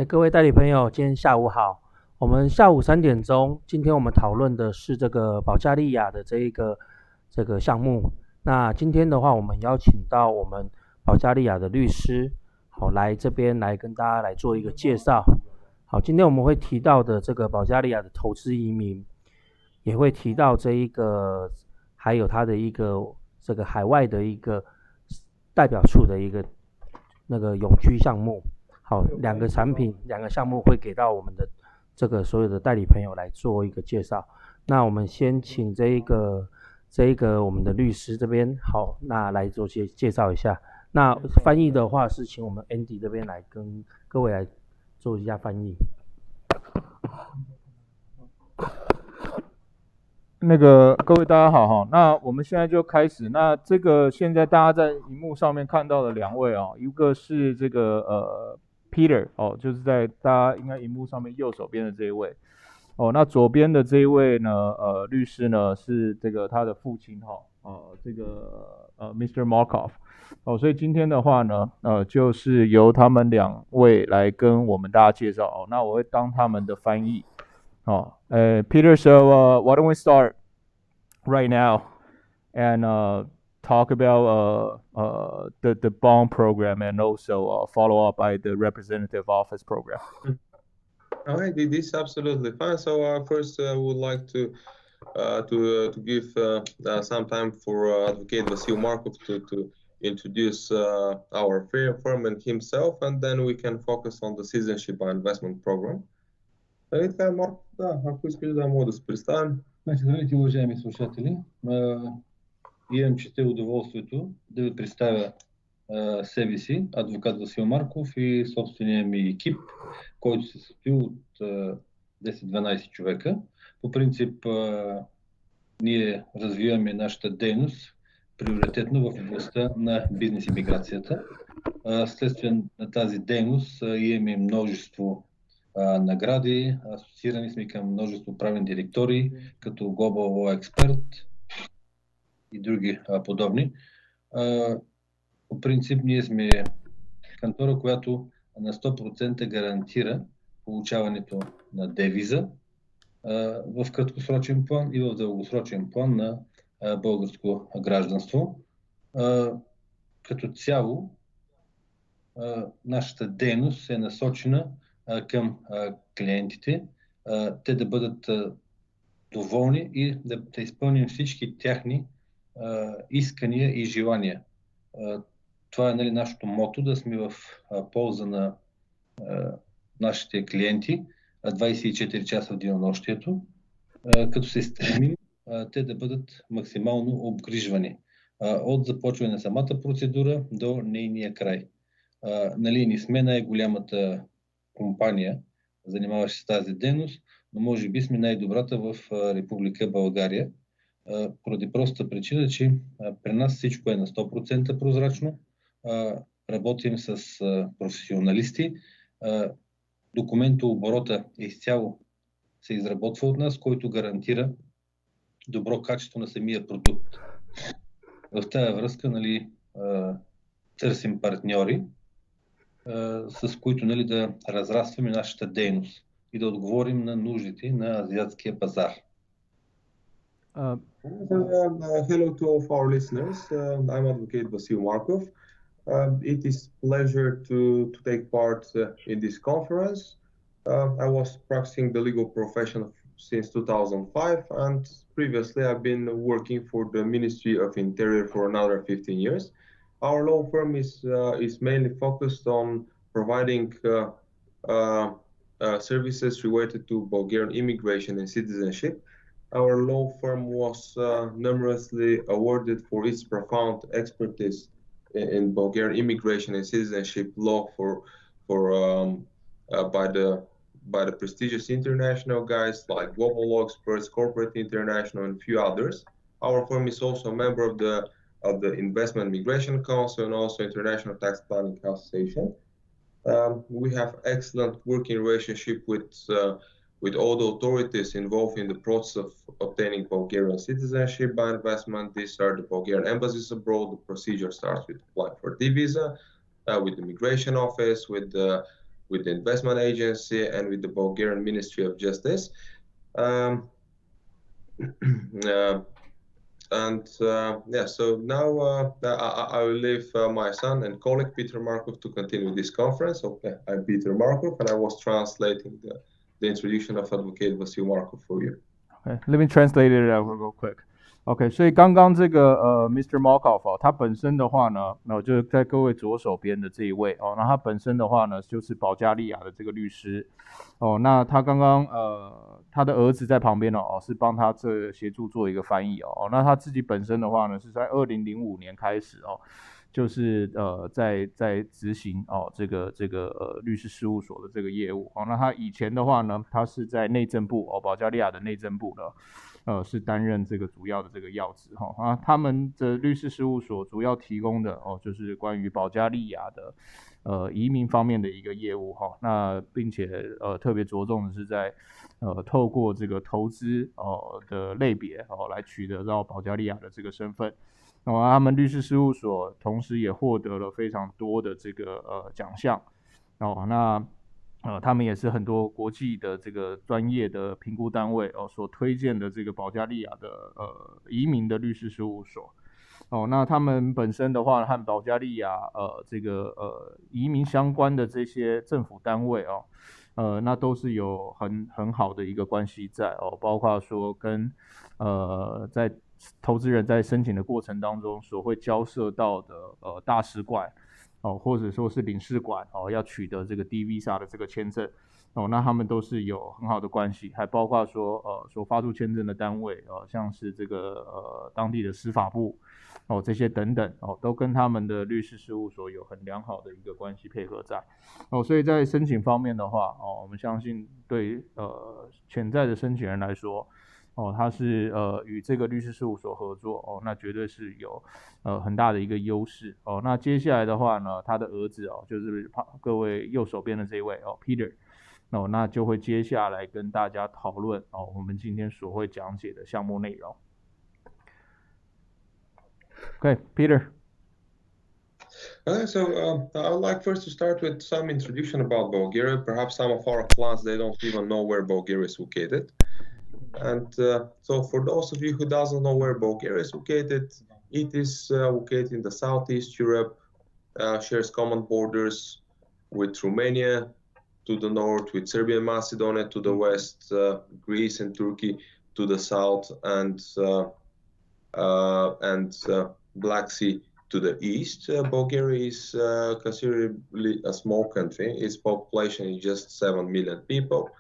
各位代理朋友，今天下午好。我们下午3点钟，今天我们讨论的是这个保加利亚的这个项目。那今天的话，我们邀请到我们保加利亚的律师，好来这边来跟大家来做一个介绍。好，今天我们会提到的这个保加利亚的投资移民，也会提到这一个，还有它的一个这个海外的一个代表处的一个那个永居项目。好，两个产品、两个项目会给到我们的这个所有的代理朋友来做一个介绍。那我们先请这一个我们的律师这边，好，那来做介绍一下。那翻译的话是请我们 Andy 这边来跟各位来做一下翻译。各位大家好哈，那我们现在就开始。那这个现在大家在荧幕上面看到的两位哦，一个是这个Peter 哦，就是在大家应该荧幕上面右手边的这一位哦。那左边的这一位呢，律师呢是这个他的父亲哈，Mr. Markov 哦。所以今天的话呢，就是由他们两位来跟我们大家介绍哦。那我会当他们的翻译。Peter, so why don't we start right now and talk about the bond program and also follow up by the representative office program. All right, this is absolutely fine. So first, I would like to give some time for Advocate Vasil Markov to introduce our firm and himself, and then we can focus on the Citizenship and Investment Program. Така, Марко, ако искаш да мога да се представим. Здравейте, уважаеми слушатели. Имам честа удоволствието да ви представя себе си, адвокат Васил Марков и собствения ми екип, който се състои от 10-12 човека. По принцип, ние развиваме нашата дейност приоритетно в областта на бизнес и миграцията. Следствие на тази дейност имаме множество награди, асоциирани сме към множество правни директори, като Global Law Expert и други подобни. По принцип ние сме кантора, която на 100% гарантира получаването на девиза в краткосрочен план и в дългосрочен план на българско гражданство. Като цяло нашата дейност е насочена към клиентите, те да бъдат доволни и да изпълним всички тяхни искания и желания. Това е нашето мото, да сме в полза на нашите клиенти 24 часа в денонощието, като се стремим те да бъдат максимално обгрижвани от започване на самата процедура до нейния край. Не сме най-голямата компания, занимаваща се с тази дейност, но може би сме най-добрата в Република България, поради простата причина, че при нас всичко е на 100% прозрачно, работим с професионалисти, документооборота изцяло се изработва от нас, който гарантира добро качество на самия продукт. В тази връзка търсим партньори, с които да разрастваме нашата дейност и да отговорим на нуждите на азиатския пазар. Hello to all of our listeners. I'm Advocate Vasil Markov. It is a pleasure to take part in this conference. I was practicing the legal profession since 2005, and previously I've been working for the Ministry of Interior for another 15 years. Our law firm is mainly focused on providing services related to Bulgarian immigration and citizenship. Our law firm was numerously awarded for its profound expertise in Bulgarian immigration and citizenship law by the prestigious international guys like Global Law Experts, Corporate International, and a few others. Our firm is also a member of the Investment Migration Council and also International Tax Planning Association. We have excellent working relationship with all the authorities involved in the process of obtaining Bulgarian citizenship by investment. These are the Bulgarian embassies abroad. The procedure starts with applying for D visa, with the immigration office, with the with the investment agency and with the Bulgarian Ministry of Justice. So now I will leave my son and colleague Peter Markov to continue this conference. Okay, I'm Peter Markov, and I was translating the introduction of Advocate Vasil Markov for you. Okay, let me translate it real quick. OK， 所以刚刚这个Mr. Markov 他本身的话呢，就是在各位左手边的这一位那他本身的话呢就是保加利亚的这个律师那他刚刚他的儿子在旁边是帮他协助做一个翻译那他自己本身的话呢是在2005年开始就是在执行这个律师事务所的这个业务那他以前的话呢，他是在内政部保加利亚的内政部呢。是担任这个主要的这个要职他们的律师事务所主要提供的就是关于保加利亚的移民方面的一个业务那并且特别着重的是在透过这个投资的类别来取得到保加利亚的这个身份他们律师事务所同时也获得了非常多的这个奖项那他们也是很多国际的这个专业的评估单位所推荐的这个保加利亚的移民的律师事务所那他们本身的话和保加利亚这个移民相关的这些政府单位那都是有很好的一个关系在包括说跟在投资人在申请的过程当中所会交涉到的大使馆或者说是领事馆要取得这个 D visa 的这个签证那他们都是有很好的关系，还包括说所发出签证的单位像是这个当地的司法部这些等等都跟他们的律师事务所有很良好的一个关系配合在所以在申请方面的话我们相信对潜在的申请人来说他是与这个律师事务所合作那绝对是有很大的一个优势那接下来的话呢，他的儿子就是各位右手边的这一位Peter那就会接下来跟大家讨论我们今天所会讲解的项目内容。Okay, Peter. So I would like first to start with some introduction about Bulgaria. Perhaps some of our clients, they don't even know where Bulgaria is located. And so for those of you who doesn't know where Bulgaria is located, it is located in the Southeast Europe, shares common borders with Romania to the north, with Serbia and Macedonia to the west, Greece and Turkey to the south, and Black Sea to the east. Bulgaria is considerably a small country. Its population is just 7 million people.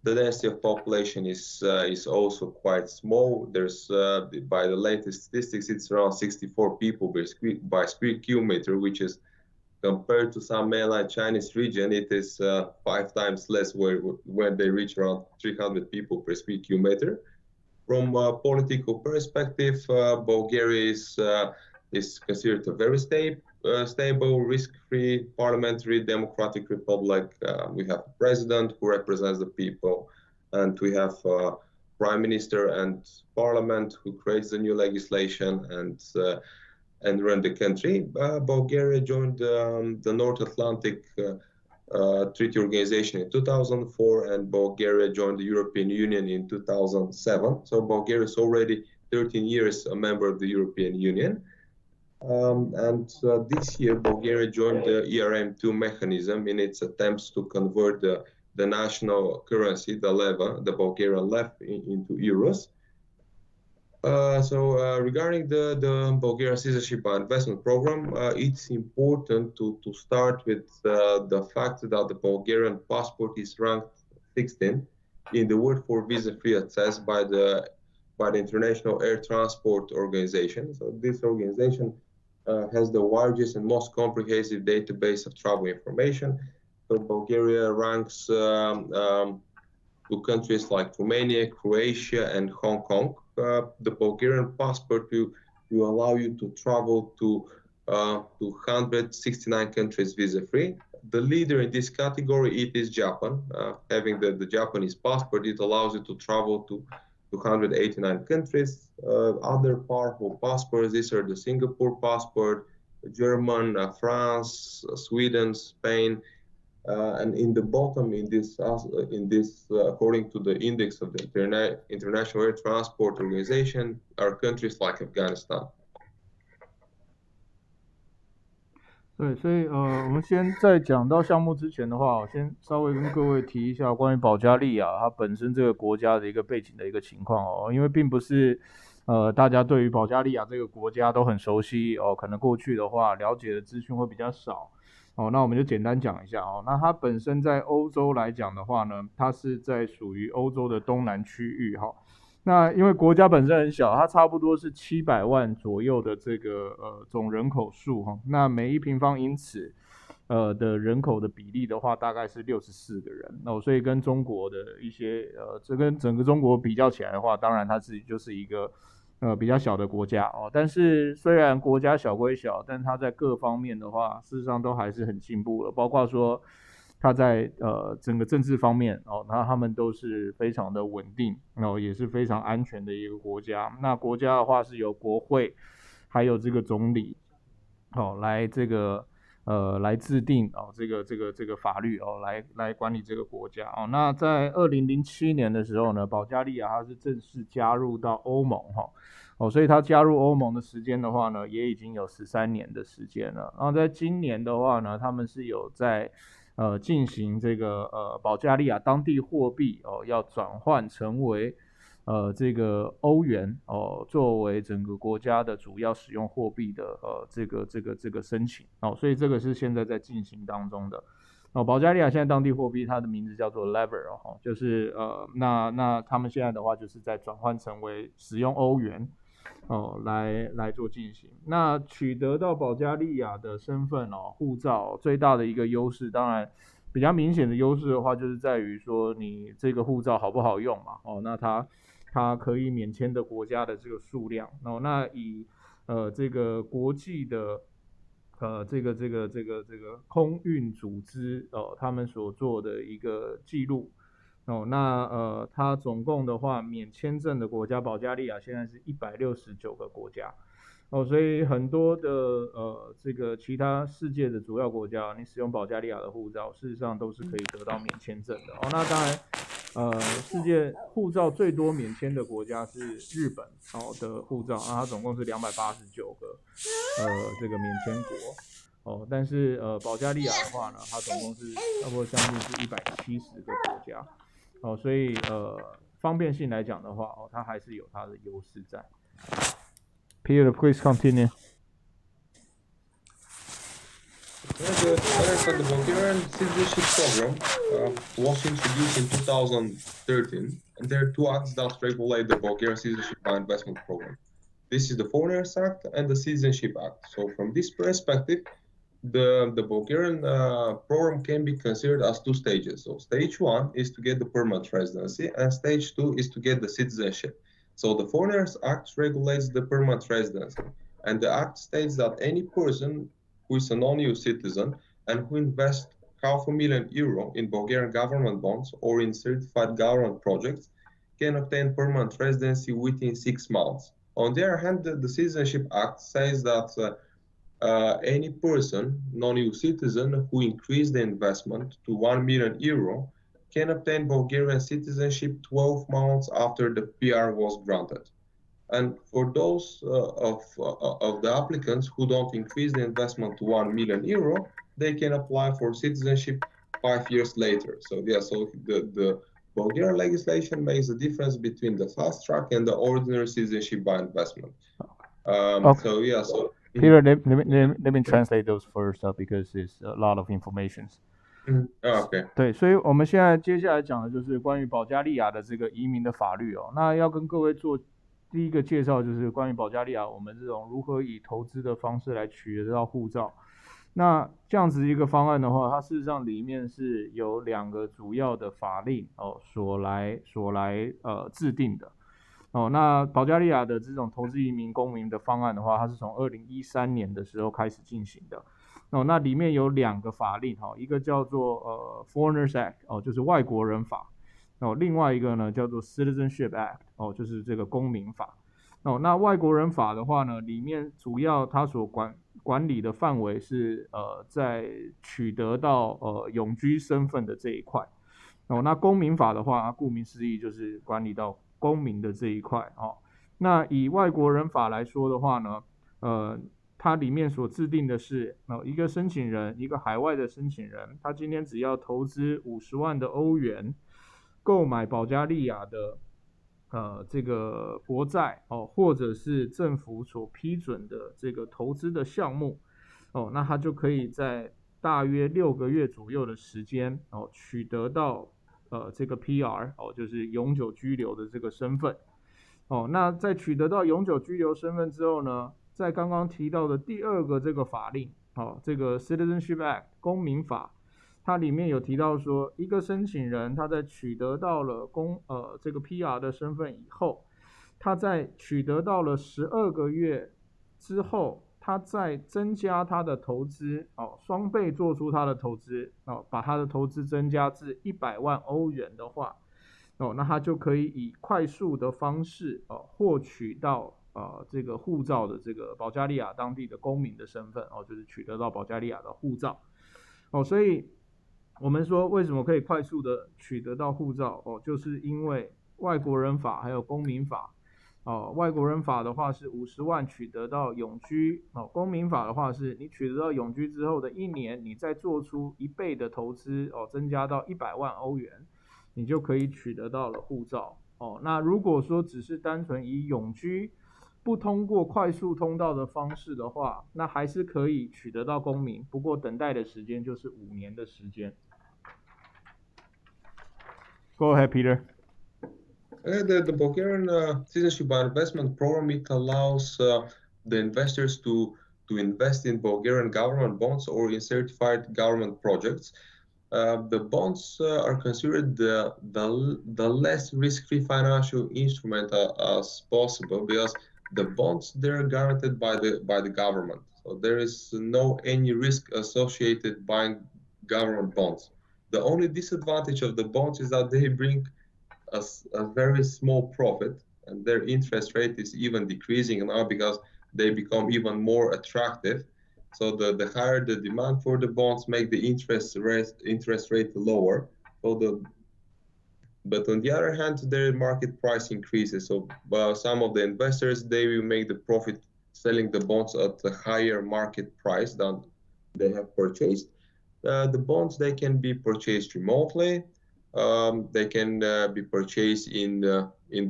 The density of population is also quite small. There's by the latest statistics, it's around 64 people by square kilometer, which is compared to some mainland Chinese region, it is 5 times less when they reach around 300 people per square kilometer. From a political perspective, Bulgaria is considered a very stable, risk-free, parliamentary, democratic republic. We have a president who represents the people, and we have a prime minister and parliament who creates the new legislation and run the country. Bulgaria joined the North Atlantic Treaty Organization in 2004, and Bulgaria joined the European Union in 2007. So Bulgaria is already 13 years a member of the European Union. This year, Bulgaria joined the ERM2 mechanism in its attempts to convert the national currency, the leva, the Bulgarian lev, into euros. Regarding the Bulgarian Citizenship and Investment Program, it's important to start with the fact that the Bulgarian passport is ranked 16 in the World for Visa-Free Access by the International Air Transport Organization. So this organization has the largest and most comprehensive database of travel information. So Bulgaria ranks to countries like Romania, Croatia, and Hong Kong. The Bulgarian passport will allow you to travel to 169 countries visa-free. The leader in this category, it is Japan. Having the Japanese passport, it allows you to travel to 289 countries. Other powerful passports, these are the Singapore passport, German, France, Sweden, Spain, And in the bottom, in this according to the index of the International Air Transport Organization, are countries like Afghanistan. 对，所以我们先在讲到项目之前的话，我先稍微跟各位提一下关于保加利亚它本身这个国家的一个背景的一个情况哦，因为并不是大家对于保加利亚这个国家都很熟悉哦，可能过去的话了解的资讯会比较少哦，那我们就简单讲一下哦，那它本身在欧洲来讲的话呢，它是在属于欧洲的东南区域哈。那因为国家本身很小，它差不多是700万左右的这个总人口数哈，那每1平方英尺的人口的比例的话，大概是64个人哦，所以跟中国的一些这跟整个中国比较起来的话，当然它自己就是一个比较小的国家哦，但是虽然国家小归小，但它在各方面的话，事实上都还是很进步了，包括说它在整个政治方面哦，那他们都是非常的稳定哦，也是非常安全的一个国家。那国家的话是由国会还有这个总理哦来这个来制定哦这个法律哦来管理这个国家哦。那在2007年的时候呢，保加利亚它是正式加入到欧盟哈哦，所以它加入欧盟的时间的话呢，也已经有13年的时间了。然后在今年的话呢，他们是有在进行这个保加利亚当地货币哦要转换成为这个欧元哦作为整个国家的主要使用货币的这个申请哦，所以这个是现在在进行当中的。哦，保加利亚现在当地货币它的名字叫做 Lever 哦，就是那他们现在的话就是在转换成为使用欧元哦来做进行。那取得到保加利亚的身份哦，护照最大的一个优势，当然比较明显的优势的话，就是在于说你这个护照好不好用嘛哦，那它可以免签的国家的这个数量哦，那以这个国际的这个空运组织他们所做的一个记录哦，那它总共的话免签证的国家，保加利亚现在是169个国家哦，所以很多的这个其他世界的主要国家，你使用保加利亚的护照，事实上都是可以得到免签证的哦。那当然世界护照最多免签的国家是日本哦的护照，那它总共是289个这个免签国。哦，但是保加利亚的话呢，它总共是差不多将近是170个国家，哦，所以方便性来讲的话，哦，它还是有它的优势在。Peter, please continue. The Bulgarian citizenship program was introduced in 2013, and there are two acts that regulate the Bulgarian citizenship by investment program. This is the Foreigners Act and the Citizenship Act. So from this perspective, the Bulgarian program can be considered as two stages. So stage one is to get the permanent residency, and stage two is to get the citizenship. So the Foreigners Act regulates the permanent residency, and the act states that any person who is a non-EU citizen and who invests €500,000 in Bulgarian government bonds or in certified government projects can obtain permanent residency within 6 months. On the other hand, the Citizenship Act says that any person, non-EU citizen, who increased the investment to €1 million can obtain Bulgarian citizenship 12 months after the PR was granted. And for those of the applicants who don't increase the investment to €1 million, they can apply for citizenship 5 years later. So yeah, so the Bulgarian legislation makes a difference between the fast track and the ordinary citizenship by investment. Okay. So yeah, so Peter, let me translate those first because it's a lot of information. OK， 对，所以我们现在接下来讲的就是关于保加利亚的这个移民的法律哦。那要跟各位做第一个介绍，就是关于保加利亚我们这种如何以投资的方式来取得到护照。那这样子一个方案的话，它事实上里面是有2个主要的法令哦所来制定的。哦，那保加利亚的这种投资移民公民的方案的话，它是从2013年的时候开始进行的。哦，那里面有2个法令哈，一个叫做Foreigners Act 哦，就是外国人法。哦，另外一个呢叫做 Citizenship Act 哦，就是这个公民法。那外国人法的话呢，里面主要它所管理的范围是在取得到永居身份的这一块。那公民法的话，顾名思义就是管理到公民的这一块。那以外国人法来说的话呢，它里面所制定的是，一个申请人，一个海外的申请人，他今天只要投资50万的欧元，购买保加利亚的这个国债或者是政府所批准的这个投资的项目那他就可以在大约6个月左右的时间取得到这个 PR 就是永久居留的这个身份那在取得到永久居留身份之后呢，在刚刚提到的第2个这个法令这个 Citizenship Act 公民法，它里面有提到说，一个申请人他在取得到了这个 PR 的身份以后，他在取得到了12个月之后，他再增加他的投资双倍做出他的投资把他的投资增加至100万欧元的话那他就可以以快速的方式获取到这个护照的这个保加利亚当地的公民的身份就是取得到保加利亚的护照所以我们说为什么可以快速的取得到护照就是因为外国人法还有公民法外国人法的话是50万取得到永居公民法的话是你取得到永居之后的1年，你再做出1倍的投资增加到100万欧元，你就可以取得到了护照那如果说只是单纯以永居不通过快速通道的方式的话，那还是可以取得到公民，不过等待的时间就是5年的时间。Go ahead, Peter. The Bulgarian Citizenship by Investment Program, it allows the investors to invest in Bulgarian government bonds or in certified government projects. The bonds are considered the less risk-free financial instrument as possible because the bonds, they're guaranteed by the government. So there is any risk associated buying government bonds. The only disadvantage of the bonds is that they bring a very small profit, and their interest rate is even decreasing now because they become even more attractive. So the higher the demand for the bonds make the interest rate lower. But on the other hand, their market price increases. So some of the investors, they will make the profit selling the bonds at a higher market price than they have purchased. The bonds, they can be purchased remotely. They can be purchased in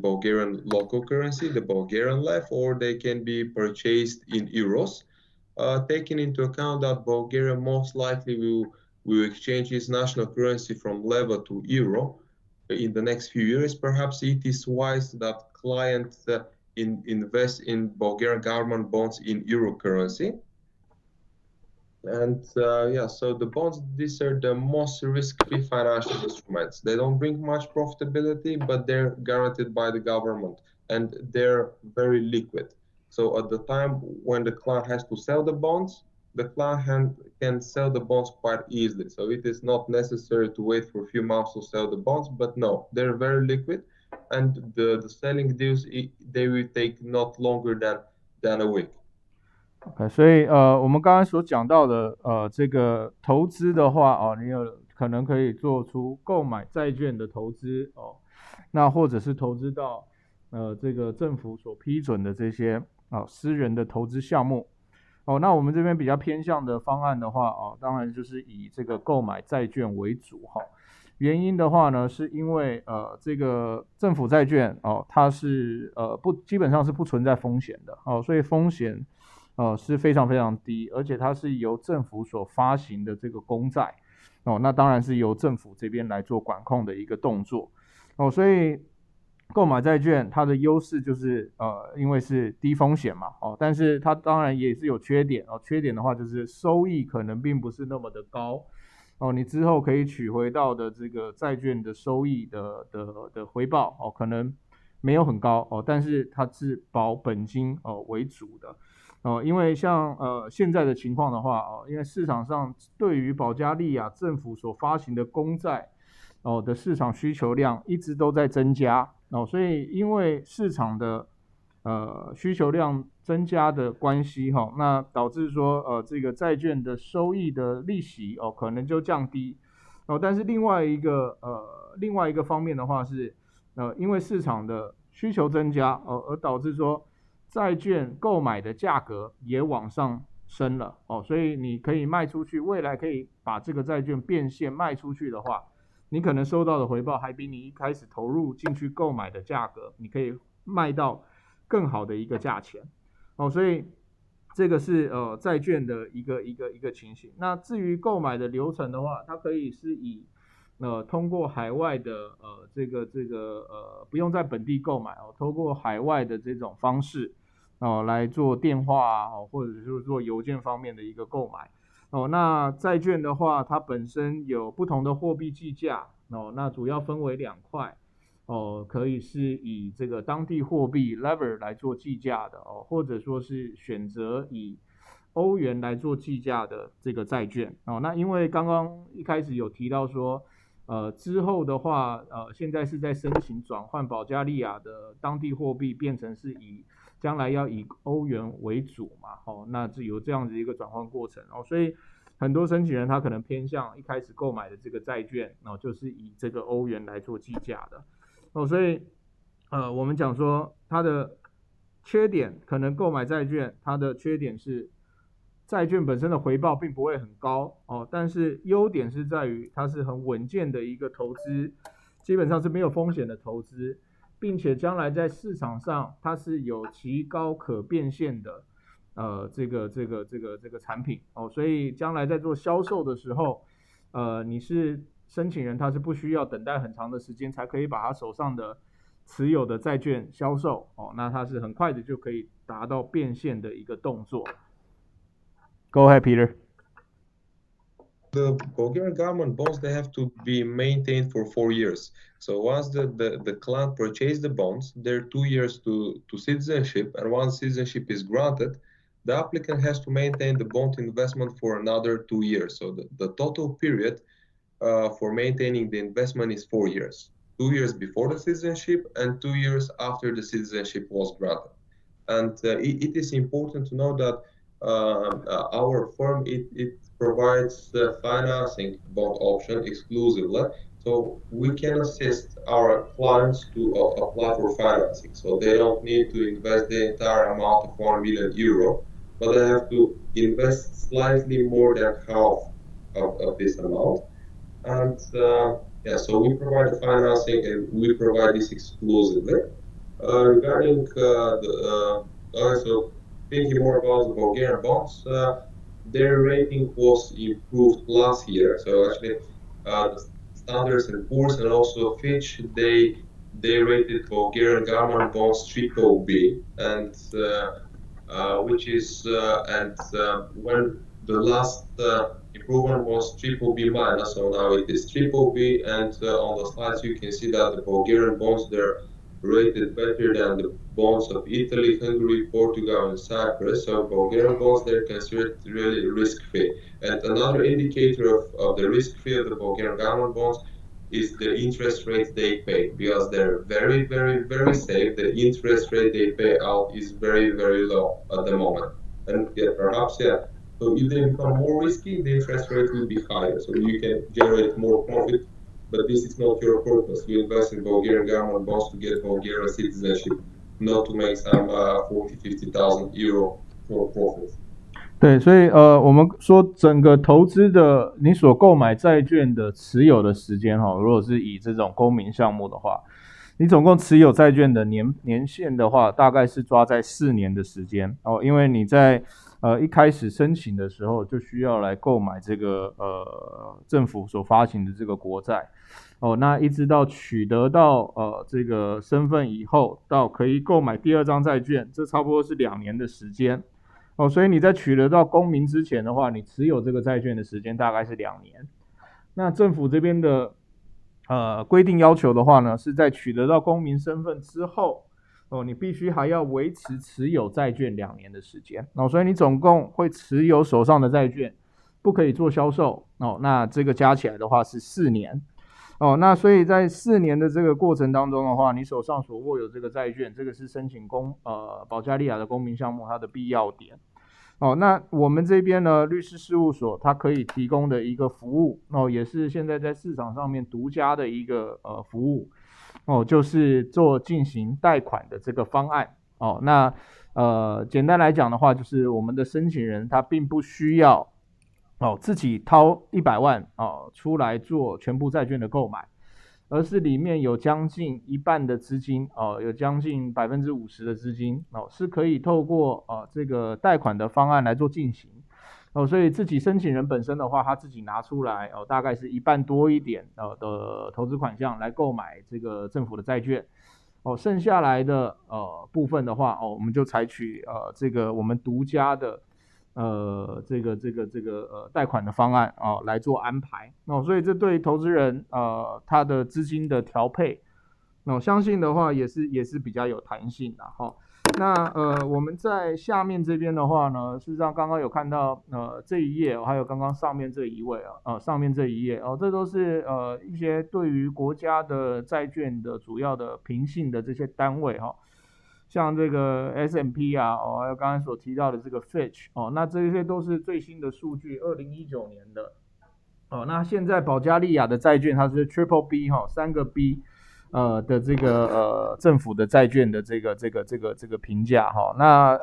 Bulgarian local currency, the Bulgarian lev, or they can be purchased in euros. Taking into account that Bulgaria most likely will exchange its national currency from leva to euro in the next few years, perhaps it is wise that clients invest in Bulgarian government bonds in euro currency. And so the bonds, these are the most risk-free financial instruments. They don't bring much profitability, but they're guaranteed by the government, and they're very liquid. So at the time when the client has to sell the bonds, the client can sell the bonds quite easily. So it is not necessary to wait for a few months to sell the bonds, but no, they're very liquid, and the selling deals, they will take not longer than a week.所以我们刚才所讲到的这个投资的话你有可能可以做出购买债券的投资那或者是投资到这个政府所批准的这些私人的投资项目那我们这边比较偏向的方案的话当然就是以这个购买债券为主原因的话呢，是因为这个政府债券它是基本上是不存在风险的所以风险是非常非常低，而且它是由政府所发行的这个公债那当然是由政府这边来做管控的一个动作所以购买债券它的优势就是因为是低风险嘛但是它当然也是有缺点缺点的话就是收益可能并不是那么的高你之后可以取回到的这个债券的收益的回报可能没有很高但是它是保本金为主的因为像现在的情况的话因为市场上对于保加利亚政府所发行的公债的市场需求量一直都在增加所以因为市场的需求量增加的关系哈，那导致说这个债券的收益的利息可能就降低但是另外一个方面的话是因为市场的需求增加而导致说债券购买的价格也往上升了所以你可以卖出去，未来可以把这个债券变现卖出去的话，你可能收到的回报还比你一开始投入进去购买的价格，你可以卖到更好的一个价钱所以这个是债券的一个情形。那至于购买的流程的话，它可以是以通过海外的不用在本地购买通过海外的这种方式来做电话或者是做邮件方面的一个购买那债券的话，它本身有不同的货币计价那主要分为2块可以是以这个当地货币 lever 来做计价的或者说是选择以欧元来做计价的这个债券那因为刚刚一开始有提到说之后的话现在是在申请转换保加利亚的当地货币变成是将来要以欧元为主嘛那有这样子一个转换过程所以很多申请人他可能偏向一开始购买的这个债券就是以这个欧元来做计价的所以我们讲说它的缺点，可能购买债券它的缺点是债券本身的回报并不会很高但是优点是在于它是很稳健的一个投资，基本上是没有风险的投资，并且将来在市场上它是有极高可变现的这个产品所以将来在做销售的时候你是申请人，他是不需要等待很长的时间才可以把他手上的持有的债券销售那他是很快的就可以达到变现的一个动作。Go ahead, Peter. The Bulgarian government bonds, they have to be maintained for 4 years. So once the client purchased the bonds, there are 2 years to citizenship, and once citizenship is granted, the applicant has to maintain the bond investment for another 2 years. So the total period for maintaining the investment is 4 years. 2 years before the citizenship and 2 years after the citizenship was granted. And it is important to know that our firm, it provides the financing bond option exclusively. So we can assist our clients to apply for financing. So they don't need to invest the entire amount of €1 million, but they have to invest slightly more than half of this amount. And so we provide the financing and we provide this exclusively. Regarding also thinking more about the Bulgarian bonds, their rating was improved last year. So actually, Standards and Poor's and also Fitch, they rated Bulgarian government bonds BBB, and which is when the last improvement was BBB minus, so now it is BBB, and on the slides you can see that the Bulgarian bonds, they're rated better than the bonds of Italy, Hungary, Portugal, and Cyprus. So Bulgarian bonds, they're considered really risk-free. And another indicator of the risk-free of the Bulgarian government bonds is the interest rate they pay, because they're very, very, very safe. The interest rate they pay out is very, very low at the moment. And so if they become more risky, the interest rate will be higher. So you can generate more profit, but this is not your purpose. You invest in Bulgarian government bonds to get Bulgarian citizenship, not to make some 40,000-50,000 euro for profit. 对，所以我们说整个投资的你所购买债券的持有的时间如果是以这种公民项目的话，你总共持有债券的年限的话，大概是抓在4年的时间因为你在一开始申请的时候就需要来购买这个政府所发行的这个国债那一直到取得到这个身份以后，到可以购买第2张债券，这差不多是2年的时间所以你在取得到公民之前的话，你持有这个债券的时间大概是2年。那政府这边的规定要求的话呢，是在取得到公民身份之后你必须还要维持持有债券2年的时间所以你总共会持有手上的债券，不可以做销售那这个加起来的话是4年那所以在4年的这个过程当中的话，你手上所握有这个债券，这个是申请保加利亚的公民项目它的必要点。那我们这边呢，律师事务所它可以提供的一个服务也是现在在市场上面独家的一个服务就是进行贷款的这个方案那简单来讲的话，就是我们的申请人他并不需要自己掏100万出来做全部债券的购买，而是里面有将近一半的资金有将近50%的资金是可以透过这个贷款的方案来做进行所以自己申请人本身的话，他自己拿出来大概是一半多一点的投资款项来购买这个政府的债券剩下来的部分的话我们就采取这个我们独家的这个贷款的方案来做安排所以这对投资人他的资金的调配相信的话也是比较有弹性的那我们在下面这边的话呢，事实上刚刚有看到这一页还有刚刚上面这一页这都是一些对于国家的债券的主要的评信的这些单位像这个 S&P 还有刚才所提到的这个 Fitch 那这些都是最新的数据，2019年的那现在保加利亚的债券它是 Triple B 3个 B的这个政府的债券的这个评价那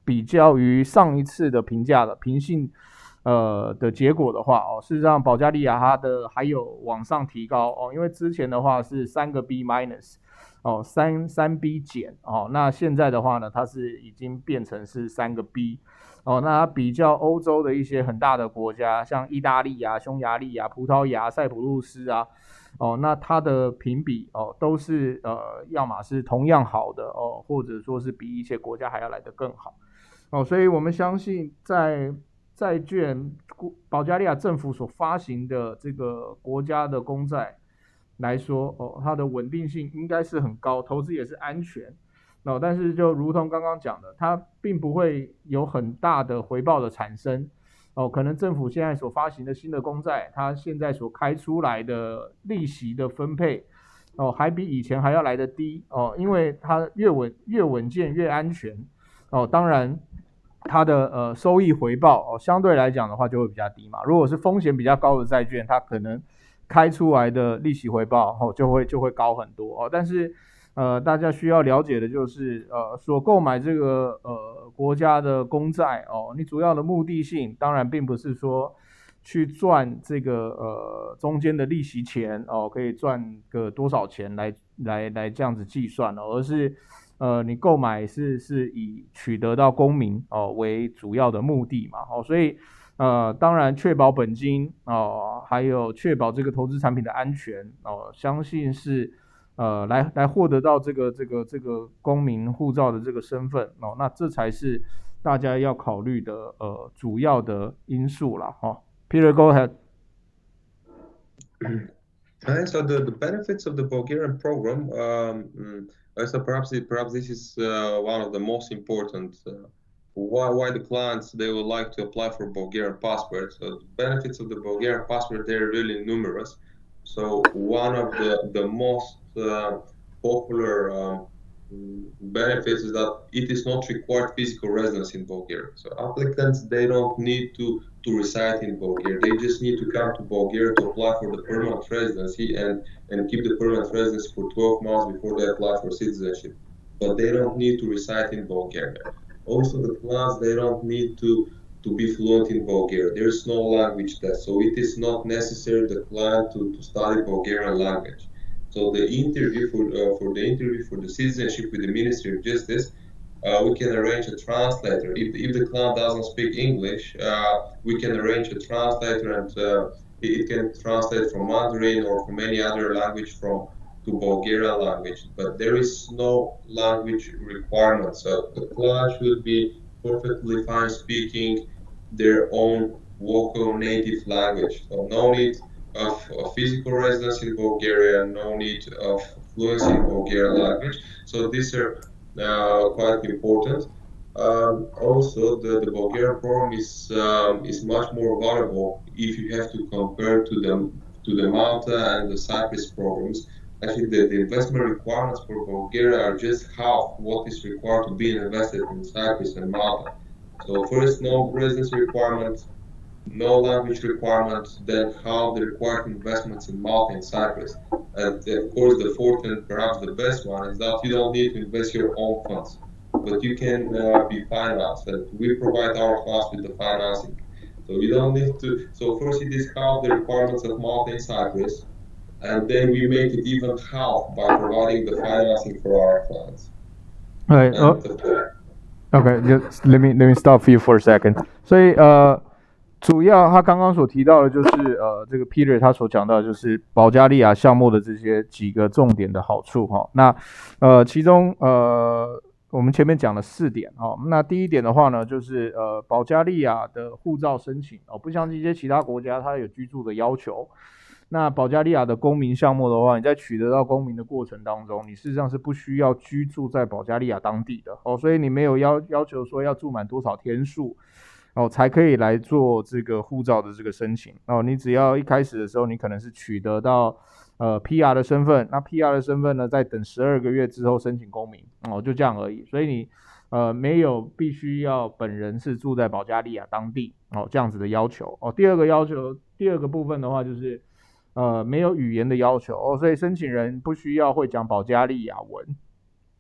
比较于上一次的评价的评信的结果的话事实上保加利亚它的还有往上提高因为之前的话是3个 B minus 3 B 减那现在的话呢，它是已经变成是3个 B那它比较欧洲的一些很大的国家，像意大利匈牙利葡萄牙、塞浦路斯那它的评比都是要么是同样好的或者说是比一些国家还要来得更好所以我们相信在债券保加利亚政府所发行的这个国家的公债来说它的稳定性应该是很高，投资也是安全但是就如同刚刚讲的，它并不会有很大的回报的产生可能政府现在所发行的新的公债，它现在所开出来的利息的分配还比以前还要来得低因为它越稳健越安全当然它的收益回报相对来讲的话就会比较低嘛。如果是风险比较高的债券，它可能开出来的利息回报就会高很多但是大家需要了解的就是所购买这个国家的公债你主要的目的性当然并不是说去赚这个中间的利息钱可以赚个多少钱来这样子计算而是你购买是以取得到公民为主要的目的嘛所以当然确保本金还有确保这个投资产品的安全相信是来获得到这个公民护照的这个身份那这才是大家要考虑的主要的因素啦Peter, go ahead. So the benefits of the Bulgarian program, so perhaps this is one of the most important. Why the clients they would like to apply for Bulgarian passport? So the benefits of the Bulgarian passport they're really numerous. So one of the most popular benefits is that it is not required physical residence in Bulgaria. So applicants they don't need to reside in Bulgaria. They just need to come to Bulgaria to apply for the permanent residency and keep the permanent residency for 12 months before they apply for citizenship. But they don't need to reside in Bulgaria. Also, the clients they don't need to be fluent in Bulgaria. There is no language test, so it is not necessary the client to study Bulgarian language. So the interview for the citizenship with the Ministry of Justice, we can arrange a translator. If the client doesn't speak English, we can arrange a translator, and it can translate from Mandarin or from any other language to Bulgarian language. But there is no language requirement. So the client should be perfectly fine speaking their own local native language. So no need of physical residence in Bulgaria, no need of fluency in Bulgarian language. So these are quite important. Also, the Bulgarian program is much more valuable if you have to compare to to the Malta and the Cyprus programs. Actually, the investment requirements for Bulgaria are just half what is required to be invested in Cyprus and Malta. So first, no residency requirement, no language requirement, then half the required investments in Malta and Cyprus. And of course, the fourth and perhaps the best one is that you don't need to invest your own funds, but you can be financed, and we provide our funds with the financing. So you don't need to. So first, it is half the requirements of Malta and Cyprus, and then we make it even half by providing the financing for our funds. Right. And Okay, just let me stop you for a second. 所以主要他刚刚所提到的就是这个 Peter 他所讲到的就是保加利亚项目的这些几个重点的好处哈。那其中我们前面讲了4点哦。那第一点的话呢，就是保加利亚的护照申请哦，不像这些其他国家它有居住的要求。那保加利亚的公民项目的话，你在取得到公民的过程当中，你事实上是不需要居住在保加利亚当地的哦，所以你没有要求说要住满多少天数哦，才可以来做这个护照的这个申请哦。你只要一开始的时候，你可能是取得到PR 的身份，那 PR 的身份呢，在等12个月之后申请公民哦，就这样而已。所以你没有必须要本人是住在保加利亚当地哦这样子的要求哦。第二个部分的话就是没有语言的要求哦，所以申请人不需要会讲保加利亚文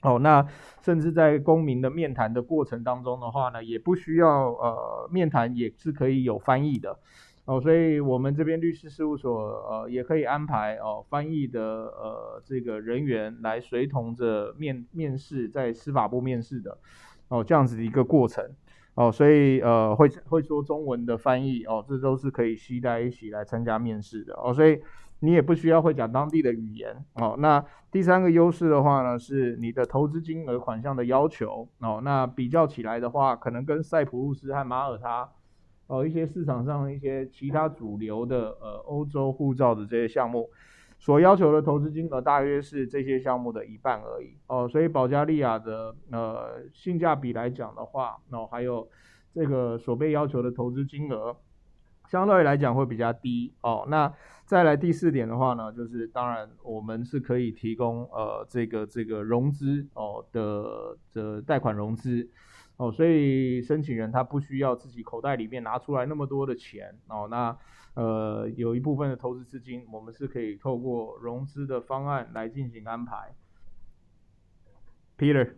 哦。那甚至在公民的面谈的过程当中的话呢，也不需要面谈也是可以有翻译的哦。所以我们这边律师事务所也可以安排翻译的这个人员来随同着面试，在司法部面试的哦这样子的一个过程。哦，所以会说中文的翻译哦，这都是可以携带一起来参加面试的哦，所以你也不需要会讲当地的语言哦。那第3个优势的话呢，是你的投资金额款项的要求哦。那比较起来的话，可能跟塞浦路斯和马耳他一些市场上一些其他主流的欧洲护照的这些项目所要求的投资金额大约是这些项目的1半而已哦，所以保加利亚的性价比来讲的话，还有这个所被要求的投资金额，相对来讲会比较低哦。那再来第4点的话呢，就是当然我们是可以提供这个融资的贷款融资哦，所以申请人他不需要自己口袋里面拿出来那么多的钱哦。那有一部分的投资资金，我们是可以透过融资的方案来进行安排。Peter.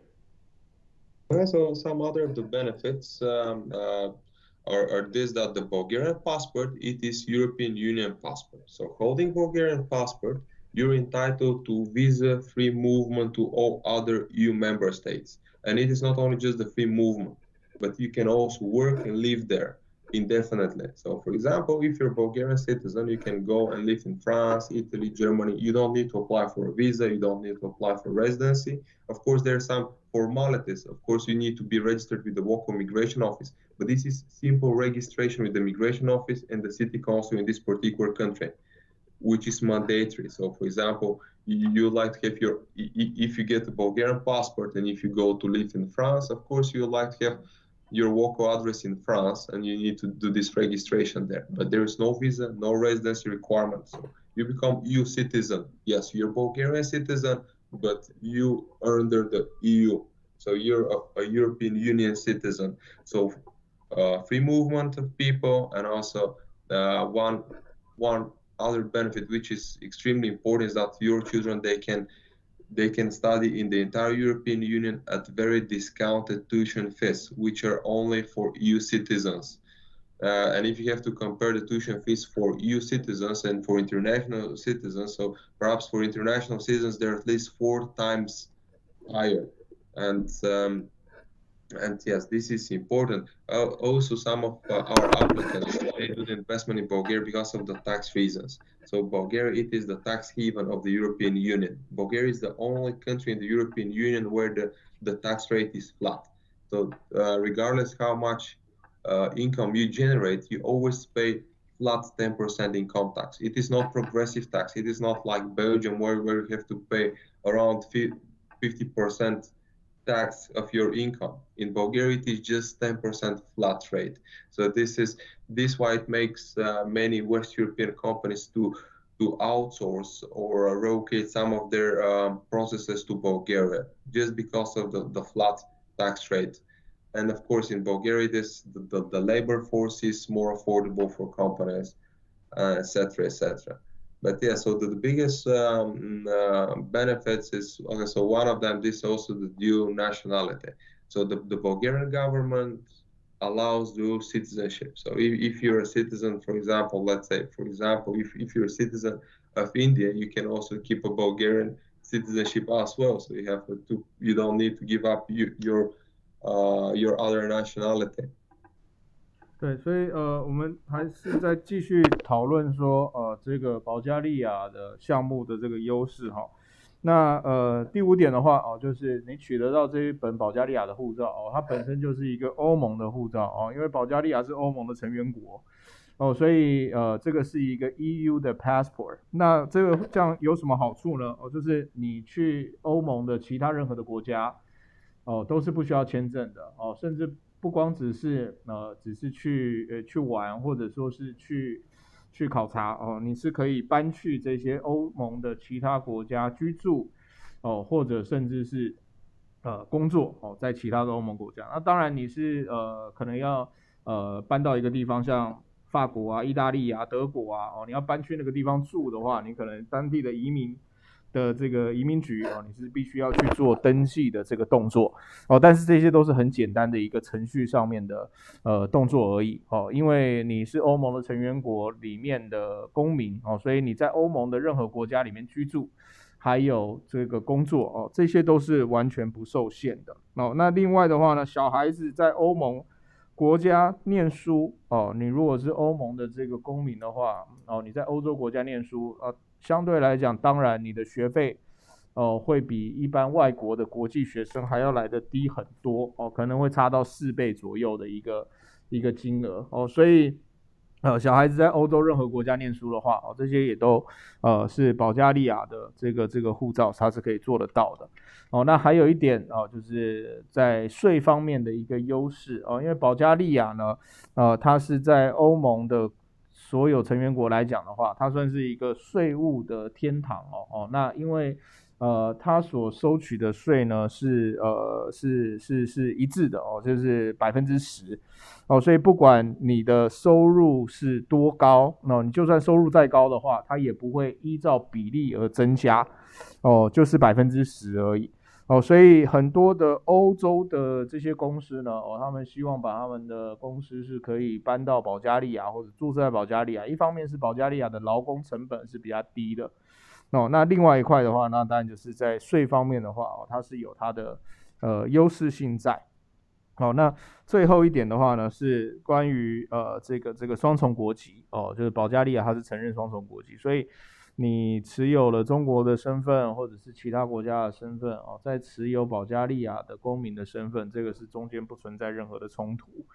So some other of the benefits are this, that the Bulgarian passport, it is European Union passport. So holding Bulgarian passport, you're entitled to visa-free movement to all other EU member states. And it is not only just the free movement, but you can also work and live there indefinitely. So for example, if you're a Bulgarian citizen, you can go and live in France, Italy, Germany. You don't need to apply for a visa. You don't need to apply for residency. Of course, there are some formalities. Of course, you need to be registered with the local migration office, but this is simple registration with the migration office and the city council in this particular country, which is mandatory. So for example, you like to have if you get a Bulgarian passport and if you go to live in France, of course, you like to have your local address in France and you need to do this registration there. But there is no visa, no residency requirement. So you become EU citizen. Yes, you're Bulgarian citizen, but you are under the EU. So you're a European Union citizen. So free movement of people, and also one other benefit which is extremely important is that your children they can study in the entire European Union at very discounted tuition fees, which are only for EU citizens. And if you have to compare the tuition fees for EU citizens and for international citizens, so perhaps for international citizens they're at least 4 times higher. And yes, this is important. Also, some of our applicants, they do the investment in Bulgaria because of the tax reasons. So Bulgaria, it is the tax haven of the European Union. Bulgaria is the only country in the European Union where the tax rate is flat. So regardless how much income you generate, you always pay flat 10% income tax. It is not progressive tax. It is not like Belgium where you have to pay around 50% tax of your income. In Bulgaria, it is just 10% flat rate. So this why it makes many West European companies to to outsource or relocate some of their processes to Bulgaria just because of the flat tax rate. And of course, in Bulgaria, the labor force is more affordable for companies, etc., etc. But yeah, so the biggest benefits is, okay, so one of them, this is also the dual nationality. So the Bulgarian government allows dual citizenship. So if you're a citizen, for example, let's say, for example, if you're a citizen of India, you can also keep a Bulgarian citizenship as well. So you don't need to give up your other nationality. 对，所以我们还是在继续讨论说这个保加利亚的项目的这个优势哈。那第5点的话就是你取得到这一本保加利亚的护照它本身就是一个欧盟的护照因为保加利亚是欧盟的成员国所以这个是一个 EU 的 passport。那这样有什么好处呢？就是你去欧盟的其他任何的国家都是不需要签证的甚至不光只是去玩，或者说是去考察你是可以搬去这些欧盟的其他国家居住或者甚至是工作在其他的欧盟国家。那当然你是可能要搬到一个地方，像法国啊、意大利啊、德国啊你要搬去那个地方住的话，你可能当地的移民的这个移民局你是必须要去做登记的这个动作但是这些都是很简单的一个程序上面的动作而已因为你是欧盟的成员国里面的公民所以你在欧盟的任何国家里面居住还有这个工作这些都是完全不受限的那另外的话呢，小孩子在欧盟国家念书你如果是欧盟的这个公民的话你在欧洲国家念书相对来讲，当然你的学费会比一般外国的国际学生还要来得低很多可能会差到4倍左右的一个金额所以小孩子在欧洲任何国家念书的话这些也都是保加利亚的这个护照它是可以做得到的那还有一点就是在税方面的一个优势因为保加利亚呢它是在欧盟的所有成员国来讲的话，它算是一个税务的天堂那因为它所收取的税呢是一致的就是10%所以不管你的收入是多高你就算收入再高的话，它也不会依照比例而增加就是10%而已所以很多的欧洲的这些公司呢他们希望把他们的公司是可以搬到保加利亚或者注册在保加利亚，一方面是保加利亚的劳工成本是比较低的那另外一块的话，那当然就是在税方面的话它是有它的优势性在那最后一点的话呢是关于这个双重国籍就是保加利亚它是承认双重国籍，所以你持有了中国的身份或者是其他国家的身份在持有保加利亚的公民的身份，这个是中间不存在任何的冲突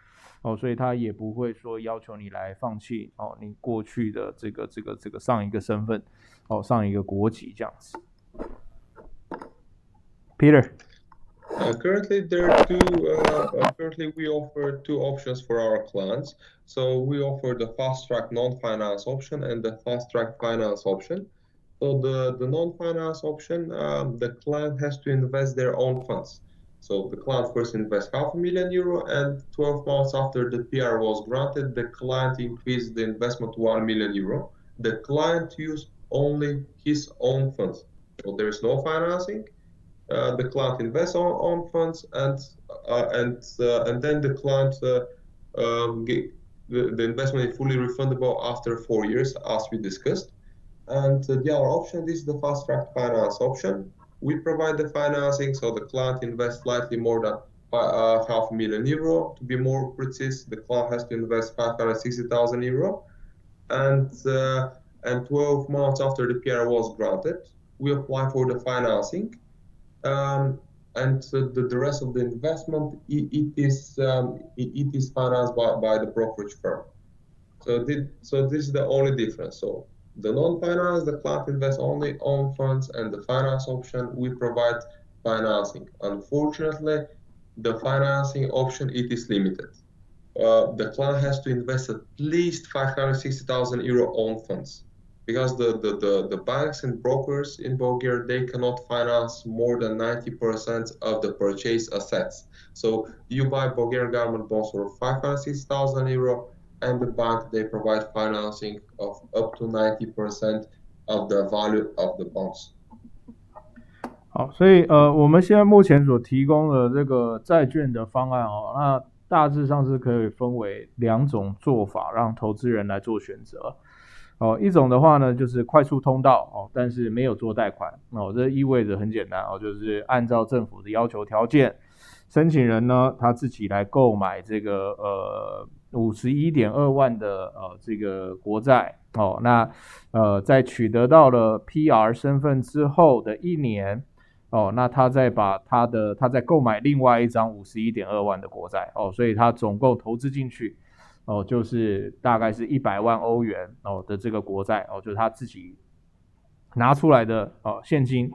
所以他也不会说要求你来放弃你过去的这个上一个身份上一个国籍这样子。Peter。Currently, currently we offer 2 options for our clients. So we offer the fast-track non-finance option and the fast-track finance option. So the non-finance option, the client has to invest their own funds. So the client first invests €500,000, and 12 months after the PR was granted, the client increased the investment to €1 million. The client used only his own funds, so there is no financing. The client invests on funds, and then the client the investment is fully refundable after 4 years, as we discussed. And the other option is the fast-track finance option. We provide the financing, so the client invests slightly more than €500,000. To be more precise, the client has to invest €560,000, and 12 months after the PR was granted, we apply for the financing. And the rest of the investment, it is financed by the brokerage firm. So this is the only difference. So the non-finance, the client invests only own funds, and the finance option, we provide financing. Unfortunately, the financing option, it is limited. The client has to invest at least €560,000 own funds because the banks and brokers in Bulgaria, they cannot finance more than 90% of the purchase assets. So you buy Bulgarian government bonds for 506,000 euro, and the bank, they provide financing of up to 90% of the value of the bonds. 好，所以我们现在目前所提供的这个债券的方案哦，那大致上是可以分为2种做法，让投资人来做选择。哦，一种的话呢，就是快速通道哦，但是没有做贷款哦，这意味着很简单哦，就是按照政府的要求条件，申请人呢他自己来购买这个51.2万的这个国债哦，那在取得到了 PR 身份之后的1年哦，那他再购买另外一张51.2万的国债哦，所以他总共投资进去。哦，就是大概是100万欧元哦的这个国债哦，就是他自己拿出来的现金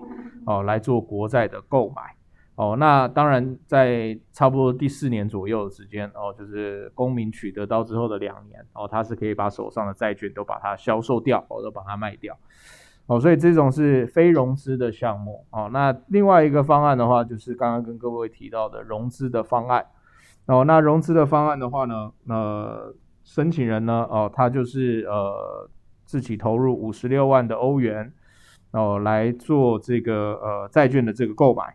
哦来做国债的购买哦。那当然在差不多第4年左右的时间哦，就是公民取得到之后的2年哦，他是可以把手上的债券都把它销售掉哦，都把它卖掉哦。所以这种是非融资的项目哦。那另外一个方案的话，就是刚刚跟各位提到的融资的方案。哦，那融资的方案的话呢，申请人呢，他就是自己投入56万的欧元，哦，来做这个债券的这个购买，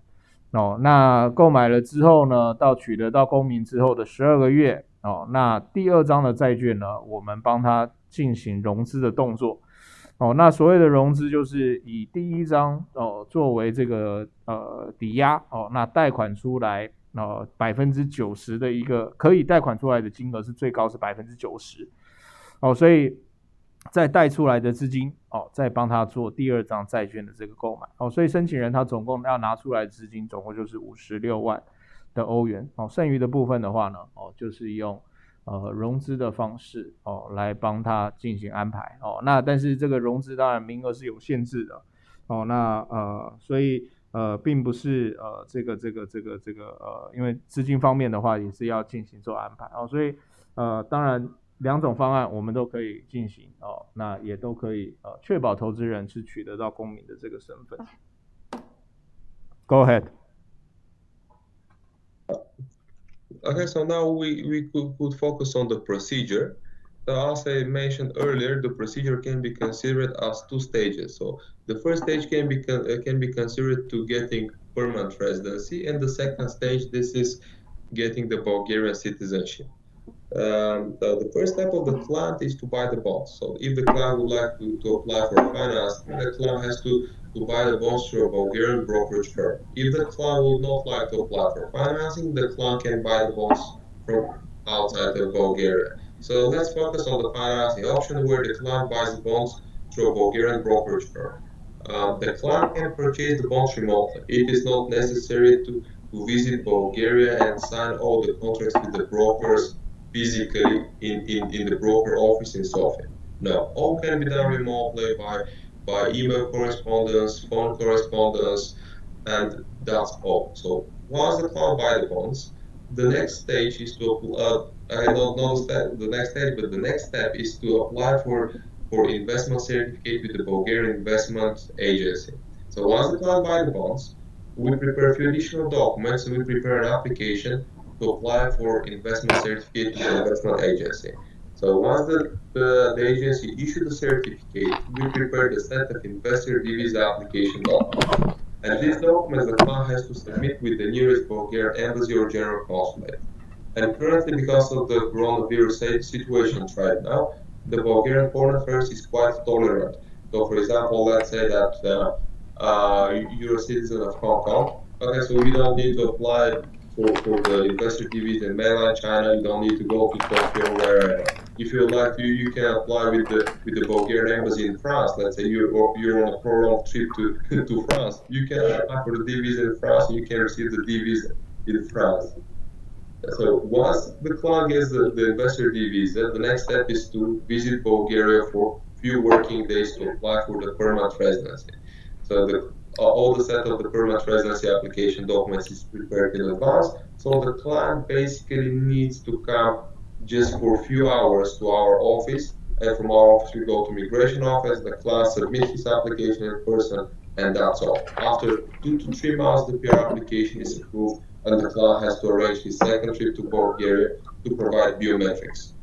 哦，那购买了之后呢，到取得到公民之后的12个月，哦，那第2张的债券呢，我们帮他进行融资的动作，哦，那所谓的融资就是以第1张作为这个抵押，哦，那贷款出来。90%的一个可以贷款出来的金额是最高是90%，哦，所以再贷出来的资金哦，再帮他做第2张债券的这个购买哦，所以申请人他总共要拿出来的资金总共就是56万的欧元哦，剩余的部分的话呢哦，就是用融资的方式哦来帮他进行安排哦，那但是这个融资当然名额是有限制的哦，那所以。并不是因为资金方面的话也是要进行做安排哦，所以当然2种方案我们都可以进行哦，那也都可以确保投资人是取得到公民的这个身份。Go ahead. Okay, so now we could focus on the procedure. So as I mentioned earlier, the procedure can be considered as 2 stages. So the first stage can be considered to getting permanent residency, and the second stage, this is getting the Bulgarian citizenship. The first step of the client is to buy the bonds. So if the client would like to apply for financing, the client has to buy the bonds through a Bulgarian brokerage firm. If the client would not like to apply for financing, the client can buy the bonds from outside of Bulgaria. So let's focus on the financing option where the client buys the bonds through a Bulgarian brokerage firm. The client can purchase the bonds remotely. It is not necessary to visit Bulgaria and sign all the contracts with the brokers physically in the broker office in Sofia. No, all can be done remotely by email correspondence, phone correspondence, and that's all. So once the client buys the bonds, the next stage is to the next step is to apply for investment certificate with the Bulgarian Investment Agency. So once the client buys the bonds, we prepare a few additional documents and we prepare an application to apply for investment certificate to the investment agency. So once the agency issues the certificate, we prepare the set of investor visa application documents. And these documents the client has to submit with the nearest Bulgarian embassy or general consulate. And currently, because of the coronavirus situation right now, the Bulgarian Foreign Affairs is quite tolerant. So, for example, let's say that you're a citizen of Hong Kong. Okay, so you don't need to apply for the investor visa in mainland China. You don't need to go to Tokyo or wherever. If you like to, you can apply with the Bulgarian embassy in France. Let's say you're on a prolonged trip to France. You can apply for the D visa in France, and you can receive the D visa in France. So once the client gets the investor D visa, the next step is to visit Bulgaria for a few working days to apply for the permanent residency. So all the set of the permanent residency application documents is prepared in advance. So the client basically needs to come just for a few hours to our office and from our office we go to migration office, the client submits his application in person, and that's all. After 2 to 3 months, the PR application is approved, and the client has to arrange his second trip to Bulgaria to provide biometrics.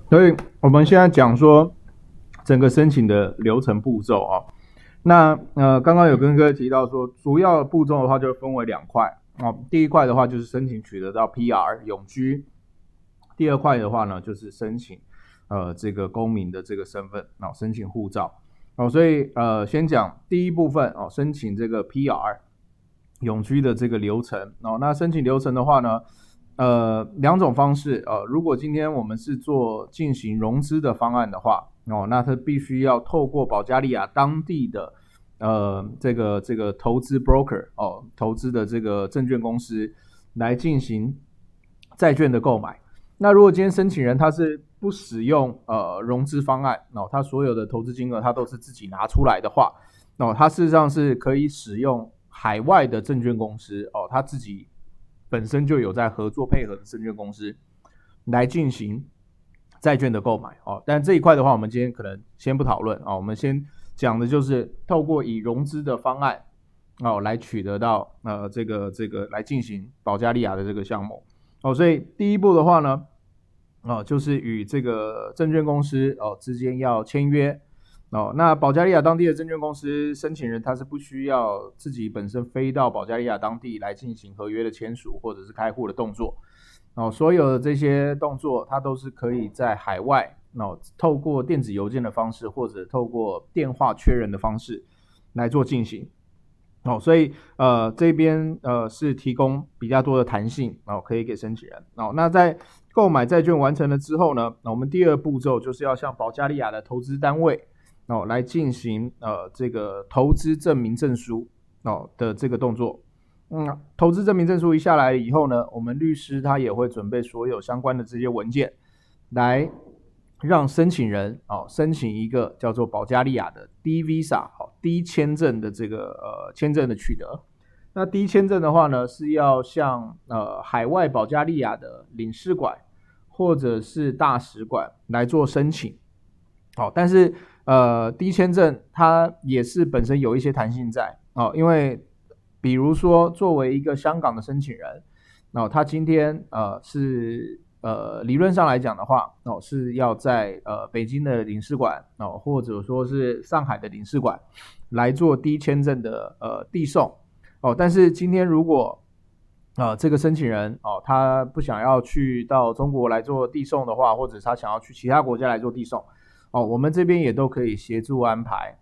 所以我们现在讲说整个申请的流程步骤啊。那刚刚有跟各位提到说，主要步骤的话就分为2块啊。第一块的话就是申请取得到 PR 永居，第二块的话呢就是申请这个公民的这个身份申请护照所以先讲第一部分申请这个 PR 永居的这个流程那申请流程的话呢2种方式如果今天我们是进行融资的方案的话那它必须要透过保加利亚当地的这个投资 broker 投资的这个证券公司来进行债券的购买。那如果今天申请人他是不使用融资方案他所有的投资金额他都是自己拿出来的话他事实上是可以使用海外的证券公司他自己本身就有在合作配合的证券公司来进行债券的购买但这一块的话我们今天可能先不讨论我们先讲的就是透过以融资的方案来取得到这个来进行保加利亚的这个项目所以第一步的话呢就是与这个证券公司之间要签约那保加利亚当地的证券公司申请人他是不需要自己本身飞到保加利亚当地来进行合约的签署或者是开户的动作所有的这些动作它都是可以在海外透过电子邮件的方式或者透过电话确认的方式来做进行所以这边是提供比较多的弹性可以给申请人那在购买债券完成了之后呢我们第二步骤就是要向保加利亚的投资单位来进行这个投资证明证书的这个动作投资证明证书一下来以后呢我们律师他也会准备所有相关的这些文件来让申请人申请一个叫做保加利亚的 D Visa 低签证的这个签证的取得。那低签证的话呢是要向海外保加利亚的领事馆或者是大使馆来做申请但是低签证它也是本身有一些弹性在因为比如说作为一个香港的申请人他今天是理论上来讲的话是要在北京的领事馆或者说是上海的领事馆来做低签证的递送但是今天如果这个申请人他不想要去到中国来做递送的话或者他想要去其他国家来做递送我们这边也都可以协助安排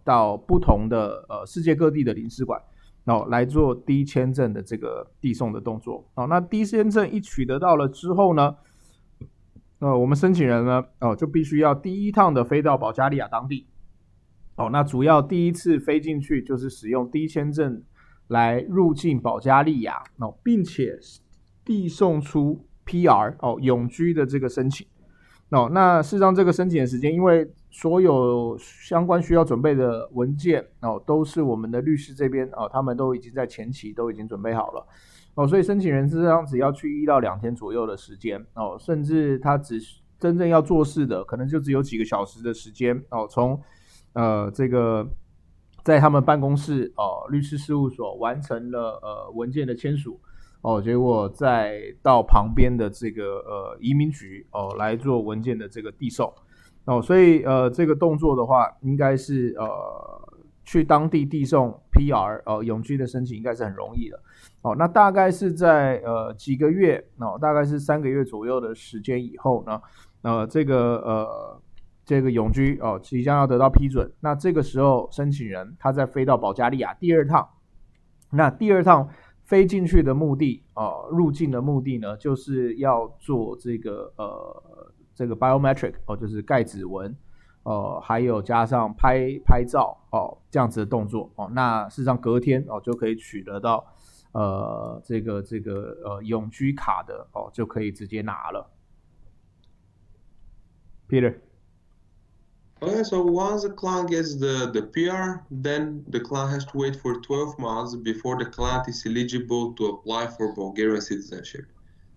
到不同的世界各地的领事馆来做低签证的这个递送的动作那低签证一取得到了之后呢我们申请人呢就必须要第一趟的飞到保加利亚当地那主要第一次飞进去就是使用低签证来入境保加利亚并且递送出 PR 永居的这个申请那事实上这个申请的时间因为所有相关需要准备的文件都是我们的律师这边他们都已经在前期都已经准备好了所以申请人事实上只要去1到2天左右的时间甚至他真正要做事的可能就只有几个小时的时间从这个在他们办公室律师事务所完成了文件的签署结果再到旁边的这个移民局来做文件的这个递送所以这个动作的话应该是去当地递送 PR 永居的申请应该是很容易的那大概是在几个月大概是3个月左右的时间以后呢这个永居即将要得到批准那这个时候申请人他再飞到保加利亚第二趟那第二趟飞进去的目的入境的目的呢就是要做这个biometric 就是盖指纹还有加上拍照这样子的动作那事实上隔天就可以取得到这个永居卡的就可以直接拿了 Peter Okay, so once the client gets the PR, then the client has to wait for 12 months before the client is eligible to apply for Bulgarian citizenship.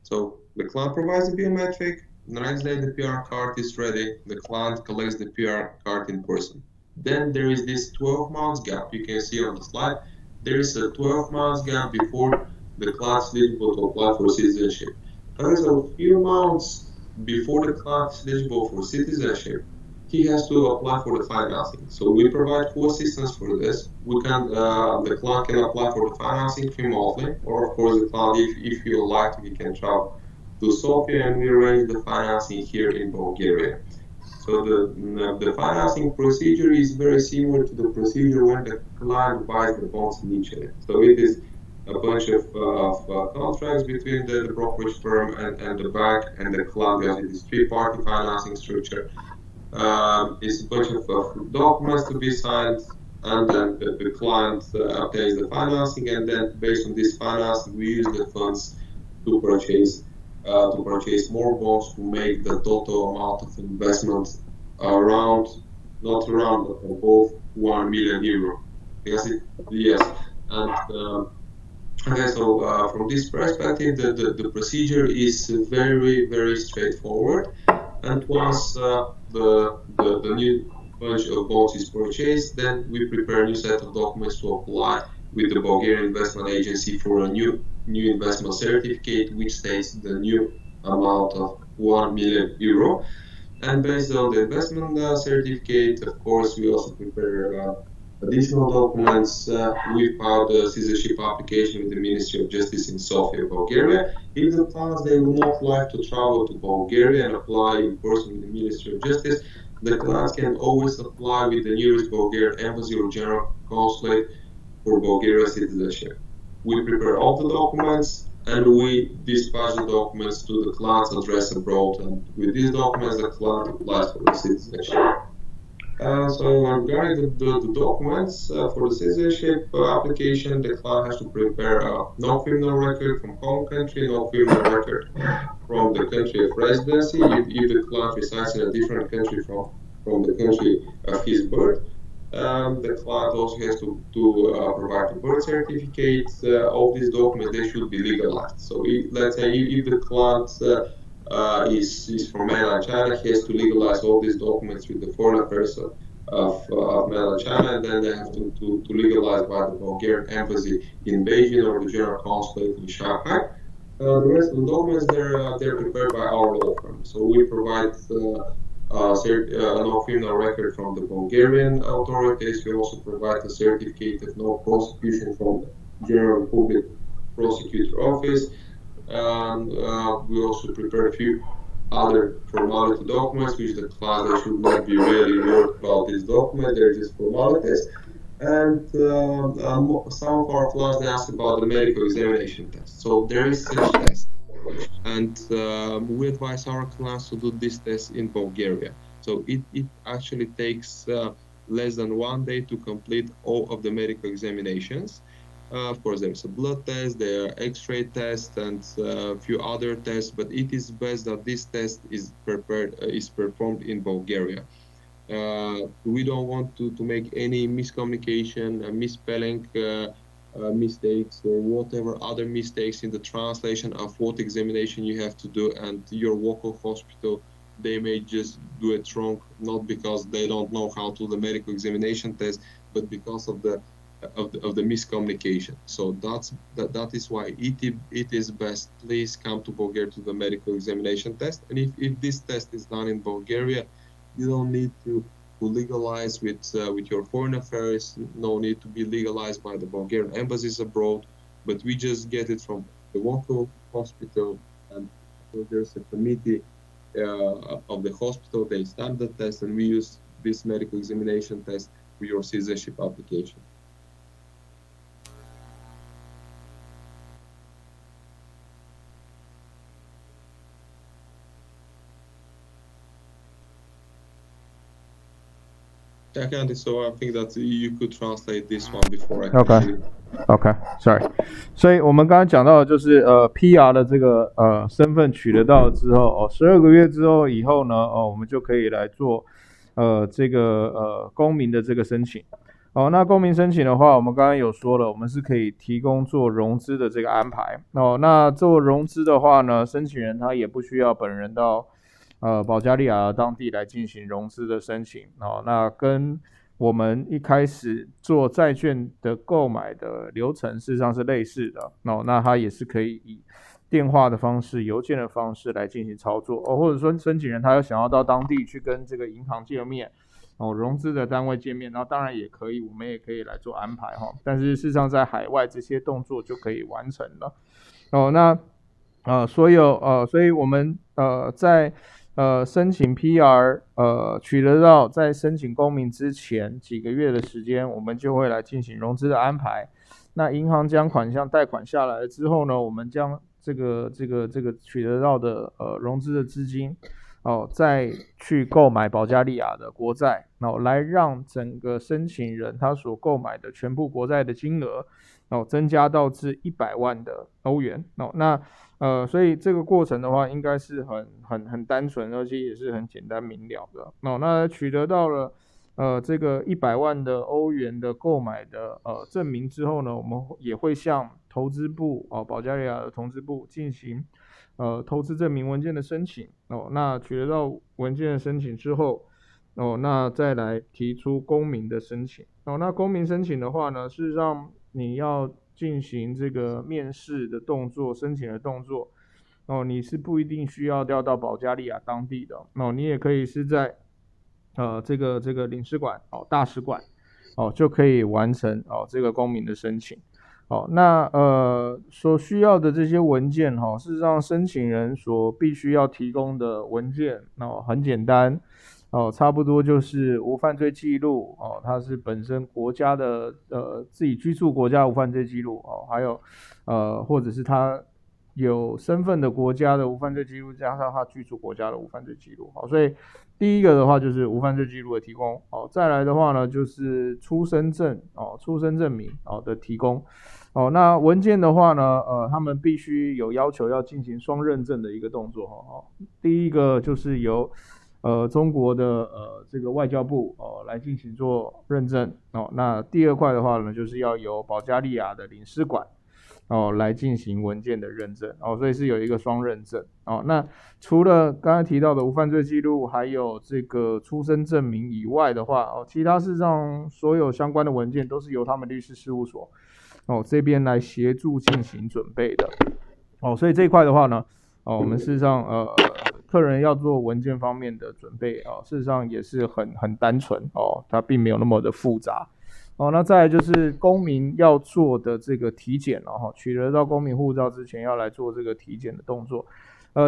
So the client provides the biometric, The next day the PR card is ready, the client collects the PR card in person. Then there is this 12 months gap you can see on the slide. There is a 12 months gap before the client is eligible to apply for citizenship. Okay, so a few months before the client is eligible for citizenship, he has to apply for the financing. So we provide full assistance for this. The client can apply for the financing remotely, or of course the client, if he would like to, he can travel to Sofia and we arrange the financing here in Bulgaria. So the financing procedure is very similar to the procedure when the client buys the bonds initially. So it is a bunch of contracts between the brokerage firm and the bank and the client, because it is three-party financing structure. It's a bunch of documents to be signed, and then the client obtains the financing, and then based on this financing, we use the funds to purchase more bonds to make the total amount of investment around, not around, but above 1 million euro. Because yes, and okay, so from this perspective, the procedure is very, very straightforward. And once the new bunch of bonds is purchased, then we prepare a new set of documents to apply with the Bulgarian Investment Agency for a new investment certificate, which states the new amount of 1 million euro. And based on the investment certificate, of course, we also prepare additional documents. We filed the citizenship application with the Ministry of Justice in Sofia, Bulgaria. If the clients they would not like to travel to Bulgaria and apply in person with the Ministry of Justice, the clients can always apply with the nearest Bulgarian embassy or general consulate for Bulgaria citizenship. We prepare all the documents and we dispatch the documents to the client's address abroad, and with these documents the client applies for the citizenship. So regarding the documents for the citizenship application, the client has to prepare no criminal record from home country, no criminal record from the country of residency. If the client resides in a different country from the country of his birth, the client also has to provide the birth certificate. All these documents, they should be legalized. So let's say if the client is from mainland China, he has to legalize all these documents with the foreign affairs of mainland China, and then they have to legalize by the Bulgarian embassy in Beijing or the general consulate in Shanghai. The rest of the documents, they're prepared by our law firm. So we provide no criminal record from the Bulgarian authorities. We also provide a certificate of no prosecution from the General Public Prosecutor Office. We also prepare a few other formality documents, which the client they should not be really worried about these documents. They're just formalities. And some of our clients they ask about the medical examination test. So there is such test, and we advise our clients to do this test in Bulgaria. So it actually takes less than 1 day to complete all of the medical examinations. Of course, there's a blood test, there are X-ray tests, and a few other tests. But it is best that this test is performed in Bulgaria. We don't want to make any miscommunication, misspelling, mistakes, or whatever other mistakes in the translation of what examination you have to do, and your local hospital they may just do it wrong, not because they don't know how to do the medical examination test, but because of the miscommunication. So that is why it is best. Please come to Bulgaria to the medical examination test, and if this test is done in Bulgaria, you don't need to legalize with your foreign affairs. No need to be legalized by the Bulgarian embassies abroad, but we just get it from the local hospital, and so there's a committee of the hospital. They stamp the test, and we use this medical examination test for your citizenship application. Yeah, Candy, so I think that you could translate this one before I continue. OK, sorry。所以我们刚刚讲到的就是PR 的这个身份取得到之后12个月之后以后呢我们就可以来做这个公民的这个申请。那公民申请的话，我们刚刚有说了，我们是可以提供做融资的这个安排。那做融资的话呢，申请人他也不需要本人到保加利亚当地来进行融资的申请哦。那跟我们一开始做债券的购买的流程事实上是类似的哦。那它也是可以以电话的方式、邮件的方式来进行操作哦，或者说申请人他要想要到当地去跟这个银行见面哦，融资的单位见面，然后当然也可以，我们也可以来做安排哈。但是事实上在海外这些动作就可以完成了哦。那所以我们在申请 PR 取得到在申请公民之前几个月的时间，我们就会来进行融资的安排。那银行将款项贷款下来之后呢，我们将这个取得到的融资的资金再去购买保加利亚的国债，来让整个申请人他所购买的全部国债的金额增加到至100万的欧元那所以这个过程的话，应该是很单纯，而且也是很简单明了的那取得到了这个100万的欧元的购买的证明之后呢，我们也会向投资部保加利亚的投资部进行投资证明文件的申请那取得到文件的申请之后那再来提出公民的申请那公民申请的话呢，事实上你要进行这个面试的动作、申请的动作你是不一定需要调到保加利亚当地的你也可以是在这个领事馆大使馆就可以完成这个公民的申请那所需要的这些文件事实上申请人所必须要提供的文件很简单差不多就是无犯罪记录它是本身国家的自己居住国家无犯罪记录还有或者是他有身份的国家的无犯罪记录，加上他居住国家的无犯罪记录所以第一个的话就是无犯罪记录的提供再来的话呢就是出生证明的提供那文件的话呢他们必须有要求要进行双认证的一个动作第一个就是由中国的这个外交部来进行做认证那第二块的话呢就是要由保加利亚的领事馆来进行文件的认证所以是有一个双认证那除了刚才提到的无犯罪记录还有这个出生证明以外的话其他事实上所有相关的文件都是由他们律师事务所这边来协助进行准备的所以这一块的话呢我们事实上客人要做文件方面的准备事实上也是很单纯它并没有那么的复杂那再来就是公民要做的这个体检取得到公民护照之前要来做这个体检的动作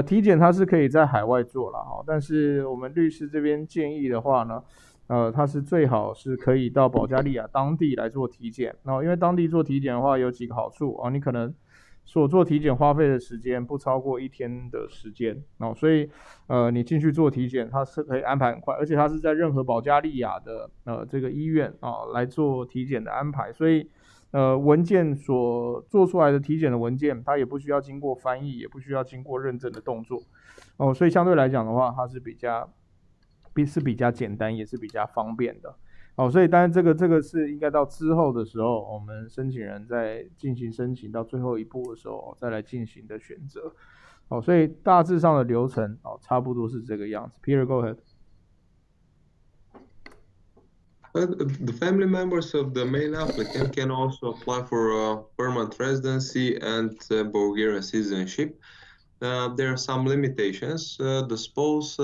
体检它是可以在海外做啦但是我们律师这边建议的话呢它是最好是可以到保加利亚当地来做体检因为当地做体检的话有几个好处你可能所做体检花费的时间不超过1天的时间所以你进去做体检它是可以安排很快，而且它是在任何保加利亚的这个医院来做体检的安排，所以文件所做出来的体检的文件它也不需要经过翻译，也不需要经过认证的动作所以相对来讲的话它是比较简单，也是比较方便的所以当然这个是应该到之后的时候，我们申请人在进行申请到最后一步的时候再来进行的选择所以大致上的流程差不多是这个样子。 Peter go ahead. The family members of the main applicant can also apply for permanent residency and Bulgarian citizenship. There are some limitations. The spouse,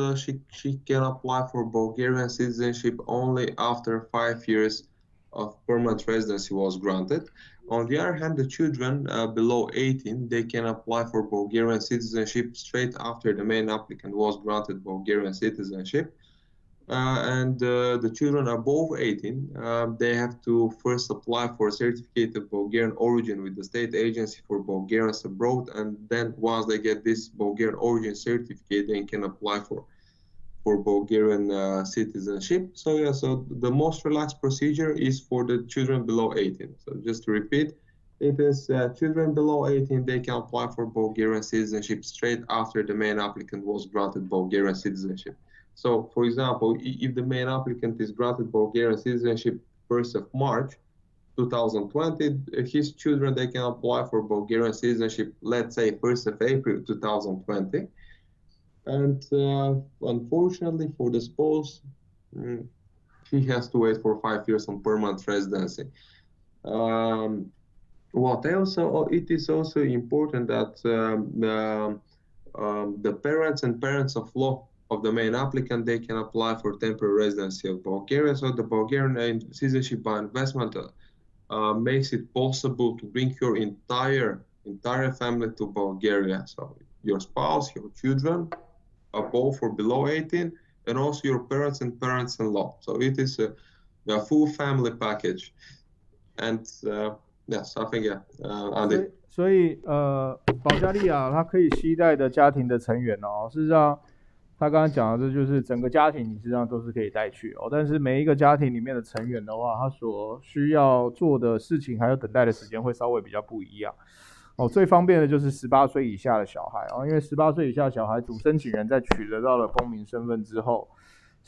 she can apply for Bulgarian citizenship only after 5 years of permanent residency was granted. On the other hand, the children below 18, they can apply for Bulgarian citizenship straight after the main applicant was granted Bulgarian citizenship. And the children above 18, they have to first apply for a certificate of Bulgarian origin with the state agency for Bulgarians abroad, and then once they get this Bulgarian origin certificate, they can apply for Bulgarian citizenship. So yeah, so the most relaxed procedure is for the children below 18. So just to repeat, it is children below 18, they can apply for Bulgarian citizenship straight after the main applicant was granted Bulgarian citizenship. So, for example, if the main applicant is granted Bulgarian citizenship 1st of March 2020, his children, they can apply for Bulgarian citizenship, let's say 1st of April 2020. And unfortunately for the spouse, he has to wait for 5 years on permanent residency. What else? It is also important that the parents and parents of law of the main applicant, they can apply for temporary residency of Bulgaria. So the Bulgarian citizenship by investment makes it possible to bring your entire family to Bulgaria. So your spouse, your children, above or below 18, and also your parents and parents-in-law. So it is a full family package. And yes, I think Andy. 所以保加利亚它可以携带的家庭的成员哦，事实上他刚刚讲的这就是整个家庭你实际上都是可以带去哦，但是每一个家庭里面的成员的话，他所需要做的事情还有等待的时间会稍微比较不一样哦。最方便的就是18岁以下的小孩哦，因为18岁以下的小孩主申请人在取得到了公民身份之后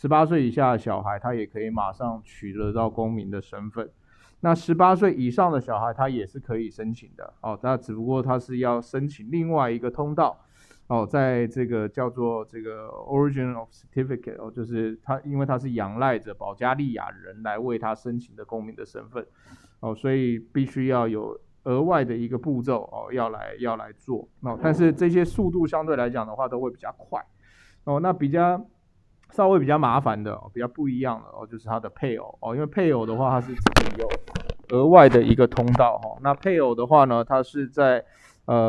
，18岁以下的小孩他也可以马上取得到公民的身份。那18岁以上的小孩他也是可以申请的哦，那只不过他是要申请另外一个通道哦，在这个叫做这个 Origin of Certificate 哦，就是他因为他是仰赖着保加利亚人来为他申请的公民的身份哦，所以必须要有额外的一个步骤哦，要来做哦，但是这些速度相对来讲的话都会比较快哦，那稍微比较麻烦的哦，比较不一样的哦，就是他的配偶哦，因为配偶的话他是自己有额外的一个通道哈。那配偶的话呢，他是在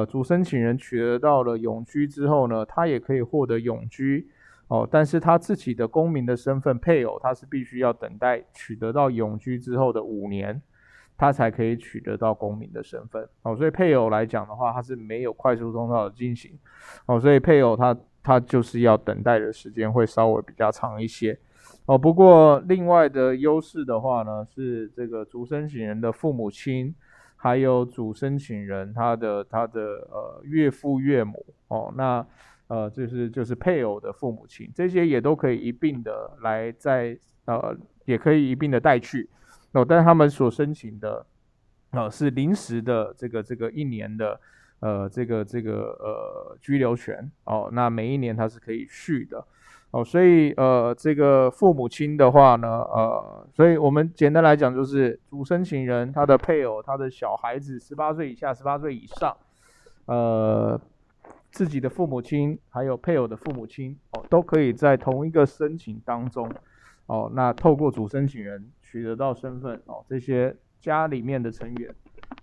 主申请人取得到了永居之后呢，他也可以获得永居哦，但是他自己的公民的身份，配偶他是必须要等待取得到永居之后的5年，他才可以取得到公民的身份哦。所以配偶来讲的话，他是没有快速通道的进行哦，所以配偶他就是要等待的时间会稍微比较长一些哦。不过另外的优势的话呢，是这个主申请人的父母亲，还有主申请人他的岳父岳母哦，那就是配偶的父母亲，这些也都可以一并的来也可以一并的带去哦，但是他们所申请的是临时的这个1年的。居留权哦，那每1年它是可以续的哦，所以这个父母亲的话呢，所以我们简单来讲就是主申请人他的配偶、他的小孩子18岁以下、18岁以上，自己的父母亲还有配偶的父母亲哦，都可以在同一个申请当中哦，那透过主申请人取得到身份哦，这些家里面的成员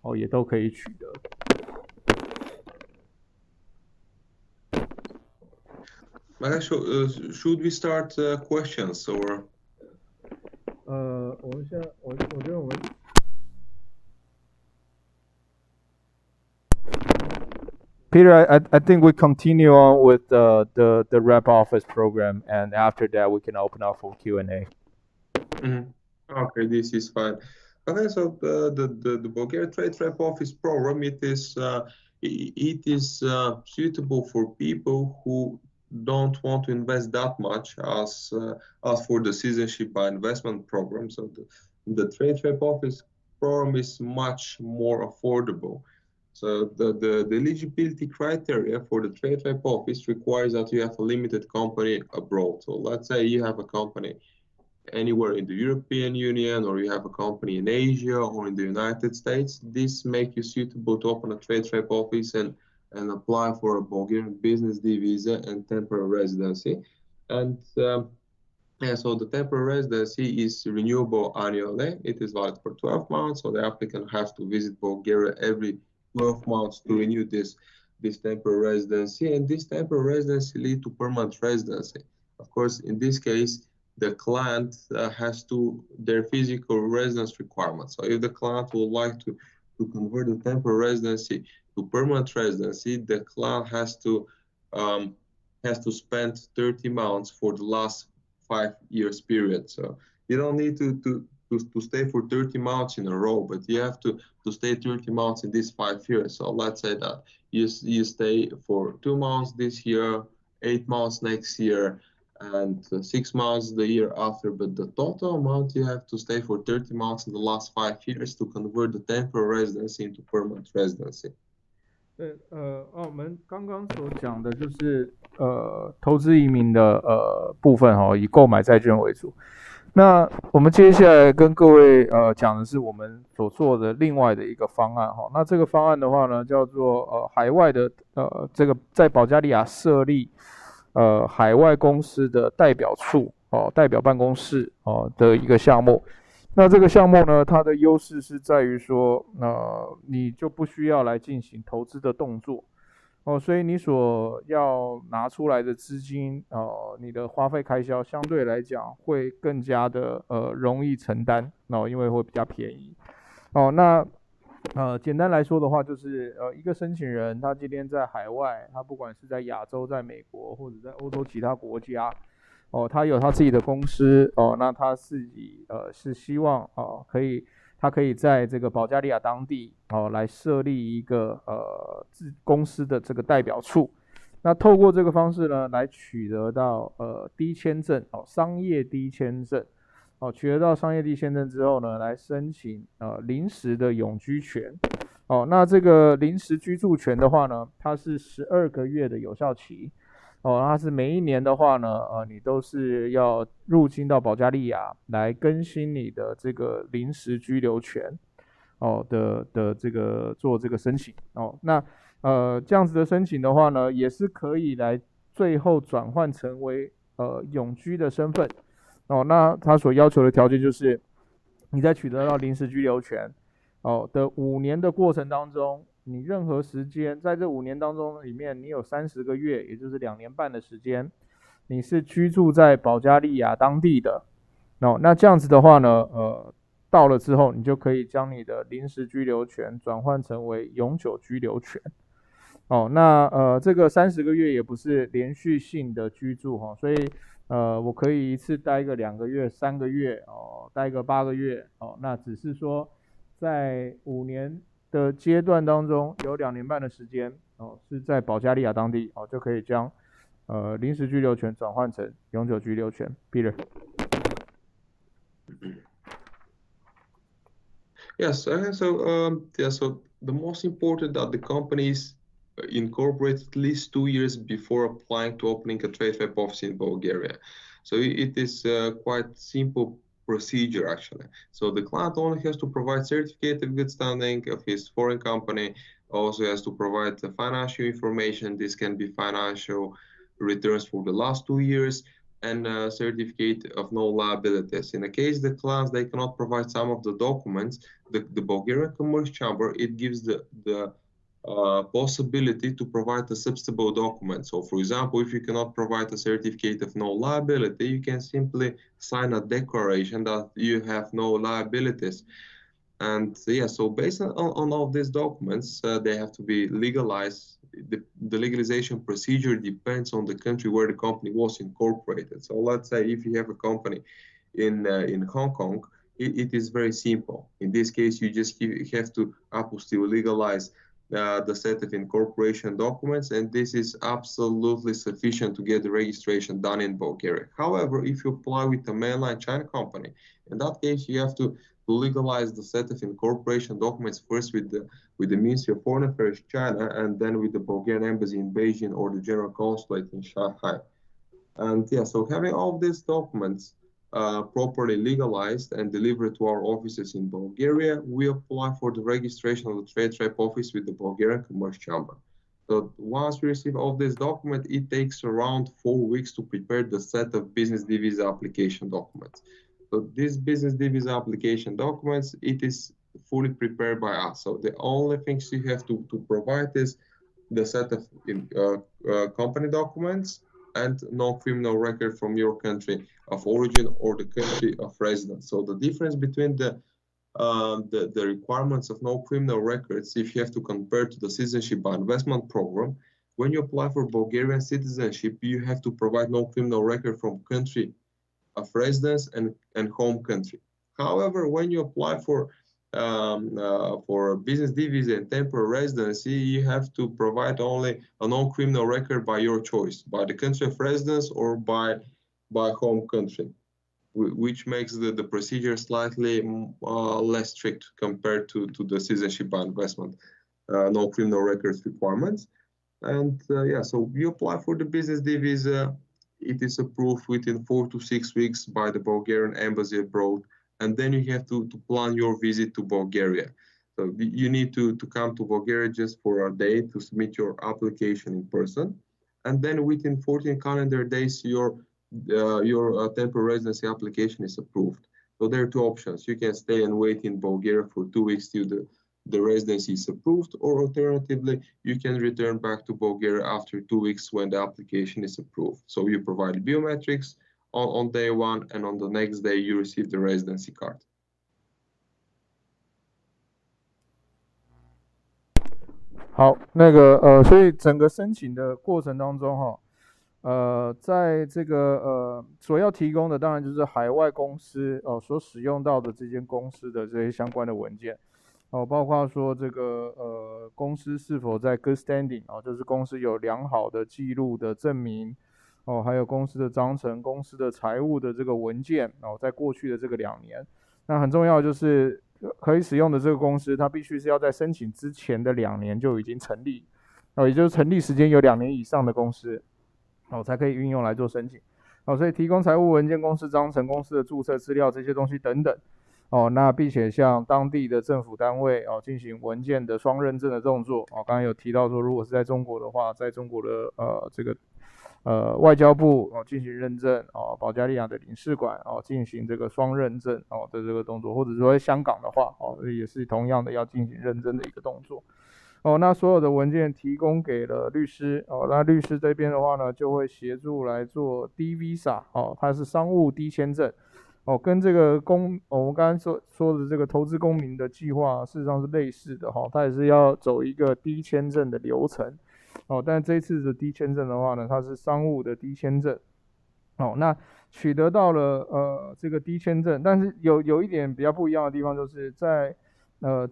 哦也都可以取得。Should we start questions or? 我们现在我觉得我们Peter, I think we continue on with the rep office program, and after that we can open up for Q&A. Okay, this is fine. Okay, so the Bulgaria Trade Rep Office program, it is suitable for people who don't want to invest that much as for the citizenship by investment program. So the Trade Rep Office program is much more affordable. So the eligibility criteria for the Trade Rep Office requires that you have a limited company abroad. So let's say you have a company anywhere in the European Union, or you have a company in Asia or in the United States. This makes you suitable to open a Trade Rep Office and apply for a Bulgarian business D visa and temporary residency. And so the temporary residency is renewable annually. It is valid for 12 months, so the applicant has to visit Bulgaria every 12 months to renew this temporary residency, and this temporary residency leads to permanent residency. Of course, in this case, the client has their physical residence requirements. So if the client would like to convert the temporary residency to permanent residency, the client has to spend 30 months for the last 5 years period. So you don't need to stay for 30 months in a row, but you have to stay 30 months in these 5 years. So let's say that you stay for 2 months this year, 8 months next year, and 6 months the year after, but the total amount you have to stay for 30 months in the last 5 years to convert the temporary residency into permanent residency. 对，我们刚刚所讲的就是投资移民的部分以购买债券为主。那我们接下来跟各位讲的是我们所做的另外的一个方案那这个方案的话呢，叫做海外的这个在保加利亚设立海外公司的代表处代表办公室的一个项目。那这个项目呢，它的优势是在于说，你就不需要来进行投资的动作所以你所要拿出来的资金你的花费开销相对来讲会更加的容易承担因为会比较便宜那简单来说的话，就是一个申请人他今天在海外，他不管是在亚洲、在美国或者在欧洲其他国家他有他自己的公司那他自己是希望他可以在这个保加利亚当地来设立一个公司的这个代表处。那透过这个方式呢，来取得到低签证商业低签证取得到商业低签证之后呢，来申请临时的永居权那这个临时居住权的话呢，它是12个月的有效期它是每一年的话呢你都是要入境到保加利亚来更新你的这个临时居留权的这个做这个申请那这样子的申请的话呢，也是可以来最后转换成为永居的身份那他所要求的条件就是你在取得到临时居留权的5年的过程当中，你任何时间在这5年当中里面，你有30个月，也就是2年半的时间，你是居住在保加利亚当地的那这样子的话呢到了之后，你就可以将你的临时居留权转换成为永久居留权那这个30个月也不是连续性的居住所以我可以一次待个2个月、3个月待个8个月那只是说在5年的阶段当中，有2年半的时间是在保加利亚当地就可以将临时居留权转换成永久居留权。Peter。Yes, so the most important that the companies incorporate at least 2 years before applying to opening a trade rep office in Bulgaria. So it is quite simple procedure actually. So the client only has to provide certificate of good standing of his foreign company, also has to provide the financial information. This can be financial returns for the last 2 years and a certificate of no liabilities. In the case the clients they cannot provide some of the documents, the Bulgarian Commerce Chamber, it gives the possibility to provide a substitutable document. So for example, if you cannot provide a certificate of no liability, you can simply sign a declaration that you have no liabilities. And yeah, so based on all these documents, they have to be legalized. The legalization procedure depends on the country where the company was incorporated. So let's say if you have a company in Hong Kong, it is very simple. In this case, you just have to apostille legalize the set of incorporation documents, and this is absolutely sufficient to get the registration done in Bulgaria. However, if you apply with a mainland China company, in that case, you have to legalize the set of incorporation documents first with the Ministry of Foreign Affairs China, and then with the Bulgarian Embassy in Beijing or the General Consulate in Shanghai. And yeah, so having all these documents properly legalized and delivered to our offices in Bulgaria, we apply for the registration of the trade rep office with the Bulgarian Commerce Chamber. So once we receive all these documents, it takes around 4 weeks to prepare the set of business visa application documents. So these business visa application documents, it is fully prepared by us. So the only things you have to provide is the set of company documents and non-criminal record from your country of origin or the country of residence. So the difference between the requirements of no criminal records, if you have to compare to the Citizenship by Investment Program, when you apply for Bulgarian citizenship, you have to provide no criminal record from country of residence and home country. However, when you apply for business visa and temporary residency, you have to provide only a non-criminal record by your choice, by the country of residence or by home country, which makes the procedure slightly less strict compared to the citizenship by investment, no criminal records requirements. And yeah, so you apply for the business D visa. It is approved within 4 to 6 weeks by the Bulgarian embassy abroad, and then you have to plan your visit to Bulgaria. So you need to come to Bulgaria just for a day to submit your application in person, and then within 14 calendar days, your temporary residency application is approved. So there are two options. You can stay and wait in Bulgaria for 2 weeks till the residency is approved, or alternatively, you can return back to Bulgaria after 2 weeks when the application is approved. So you provide biometrics on day one, and on the next day, you receive the residency card. 好，所以整个申请的过程当中哈，在这个所要提供的当然就是海外公司所使用到的这间公司的这些相关的文件包括说这个公司是否在 good standing 就是公司有良好的记录的证明还有公司的章程、公司的财务的这个文件在过去的这个2年，那很重要就是可以使用的这个公司，它必须是要在申请之前的2年就已经成立也就是成立时间有2年以上的公司才可以运用来做申请所以提供财务文件、公司章程、公司的注册资料这些东西等等那并且向当地的政府单位进行文件的双认证的动作刚刚有提到说，如果是在中国的话，在中国的这个外交部进行认证保加利亚的领事馆进行这个双认证的这个动作，或者说在香港的话也是同样的要进行认证的一个动作那所有的文件提供给了律师那律师这边的话呢，就会协助来做 D visa 它是商务 D 签证跟这个我们刚才说的这个投资公民的计划事实上是类似的它也是要走一个 D 签证的流程但这次的 D 签证的话呢，它是商务的 D 签证那取得到了这个 D 签证，但是有一点比较不一样的地方，就是在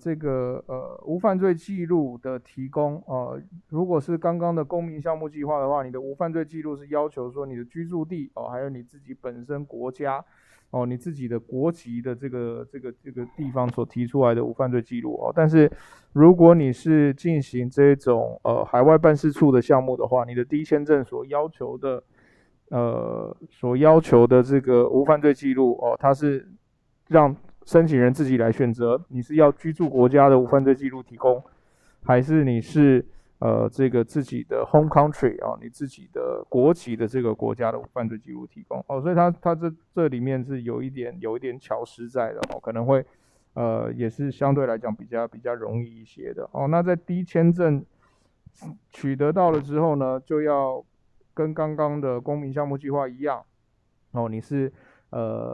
这个无犯罪记录的提供如果是刚刚的公民项目计划的话，你的无犯罪记录是要求说你的居住地还有你自己本身国家你自己的国籍的这个地方所提出来的无犯罪记录但是如果你是进行这种海外办事处的项目的话，你的第一签证所要求的这个无犯罪记录它是让申请人自己来选择，你是要居住国家的无犯罪记录提供，还是你是这个自己的 home country 你自己的国籍的这个国家的无犯罪记录提供所以它这里面是有一点巧思在的可能会也是相对来讲比较容易一些的那在第一签证取得到了之后呢，就要跟刚刚的公民项目计划一样你是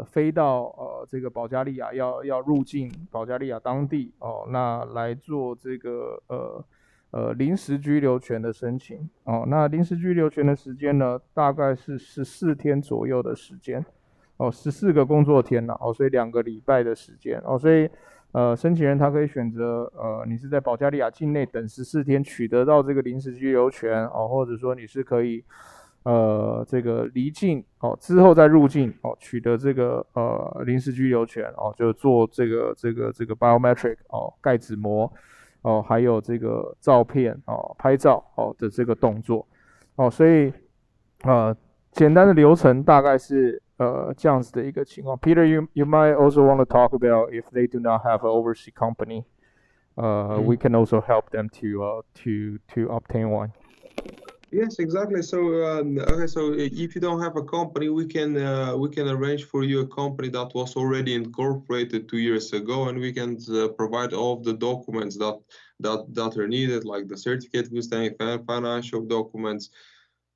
飞到这个保加利亚要入境保加利亚当地那来做这个临时居留权的申请那临时居留权的时间呢，大概是14天左右的时间14个工作天所以2个礼拜的时间所以申请人他可以选择你是在保加利亚境内等14天取得到这个临时居留权或者说你是可以这个离境之后再入境取得这个临时居留权就做这个 biometric 盖指模还有这个照片拍照的这个动作所以简单的流程大概是这样子的一个情况。Peter, you might also want to talk about if they do not have an overseas company, we can also help them to obtain one. Yes, exactly. So, okay, so if you don't have a company, we can arrange for you a company that was already incorporated 2 years ago, and we can provide all of the documents that are needed, like the certificate of standing, financial documents,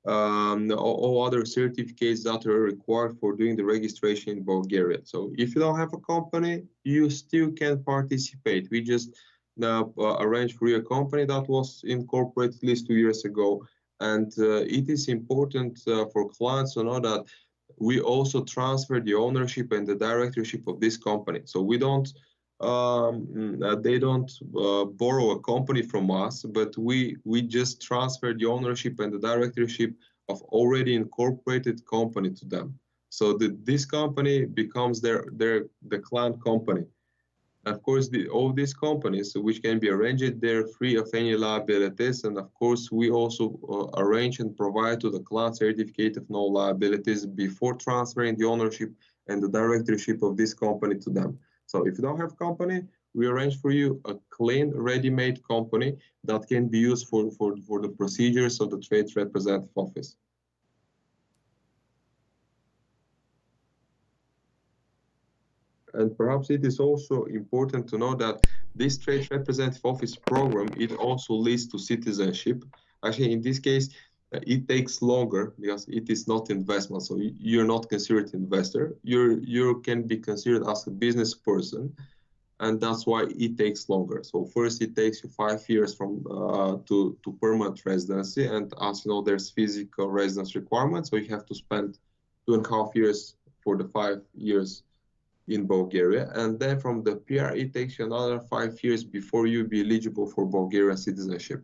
all other certificates that are required for doing the registration in Bulgaria. So, if you don't have a company, you still can participate. We just arrange for you a company that was incorporated at least 2 years ago. And it is important for clients to know that we also transfer the ownership and the directorship of this company. So we don't, they don't borrow a company from us, but we just transfer the ownership and the directorship of already incorporated company to them. So this company becomes the client company. Of course, all these companies, which can be arranged, they're free of any liabilities. And of course, we also arrange and provide to the client certificate of no liabilities before transferring the ownership and the directorship of this company to them. So if you don't have company, we arrange for you a clean, ready-made company that can be used for the procedures of the trade representative office. And perhaps it is also important to know that this trade representative office program, it also leads to citizenship. Actually, in this case, it takes longer because it is not investment. So you're not considered investor. You can be considered as a business person, and that's why it takes longer. So first, it takes you 5 years from to permanent residency, and as you know, there's physical residence requirements. So you have to spend 2.5 years for the 5 years in Bulgaria, and then from the PR, it takes you another 5 years before you be eligible for Bulgarian citizenship.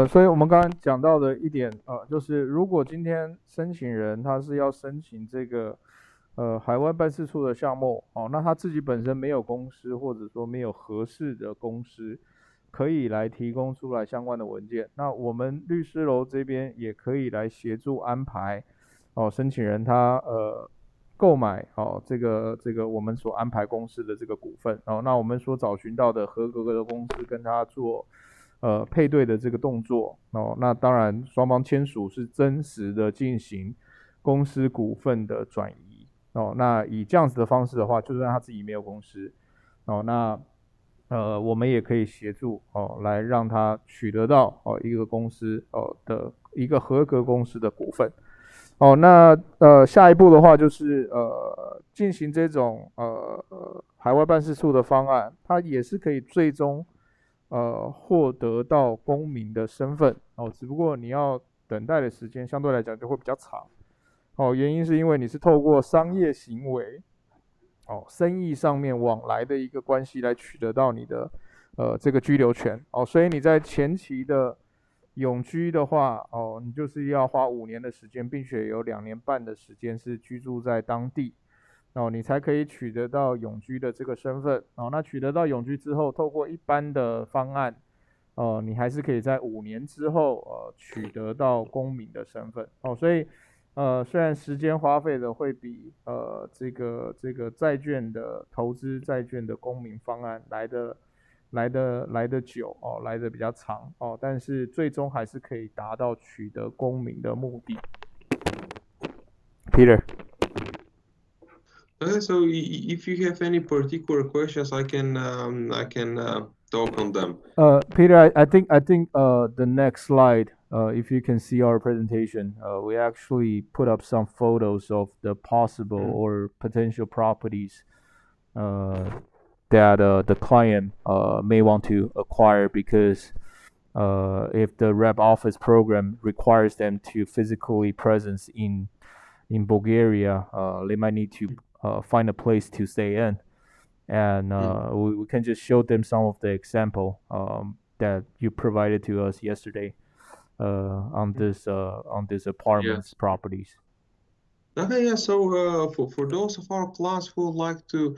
所以我们刚刚讲到的一点，就是如果今天申请人他是要申请这个海外办事处的项目，那他自己本身没有公司，或者说没有合适的公司可以来提供出来相关的文件，那我们律师楼这边也可以来协助安排，申请人他购买这个我们所安排公司的这个股份，那我们所找寻到的合格的公司跟他做配对的这个动作，那当然双方签署是真实的进行公司股份的转移，那以这样子的方式的话，就算他自己没有公司，那我们也可以协助来让他取得到一个公司的一个合格公司的股份。那下一步的话就是进行这种海外办事处的方案，它也是可以最终获得到公民的身份，只不过你要等待的时间相对来讲就会比较长，原因是因为你是透过商业行为，生意上面往来的一个关系来取得到你的这个居留权，所以你在前期的永居的话，你就是要花5年的时间，并且有2年半的时间是居住在当地，你才可以取得到永居的这个身份，那取得到永居之后，透过一般的方案，你还是可以在5年之后取得到公民的身份，所以虽然时间花费的会比这个债券的投资债券的公民方案来得久来得比较长但是最终还是可以达到取得公民的目的。Peter. Okay, so if you have any particular questions, I can talk on them. Peter, I think the next slide, if you can see our presentation, we actually put up some photos of the possible or potential properties that the client may want to acquire because if the rep office program requires them to physically presence in Bulgaria, they might need to find a place to stay in, and we can just show them some of the example that you provided to us yesterday on this apartments properties. Okay, yeah. So for those of our clients who would like to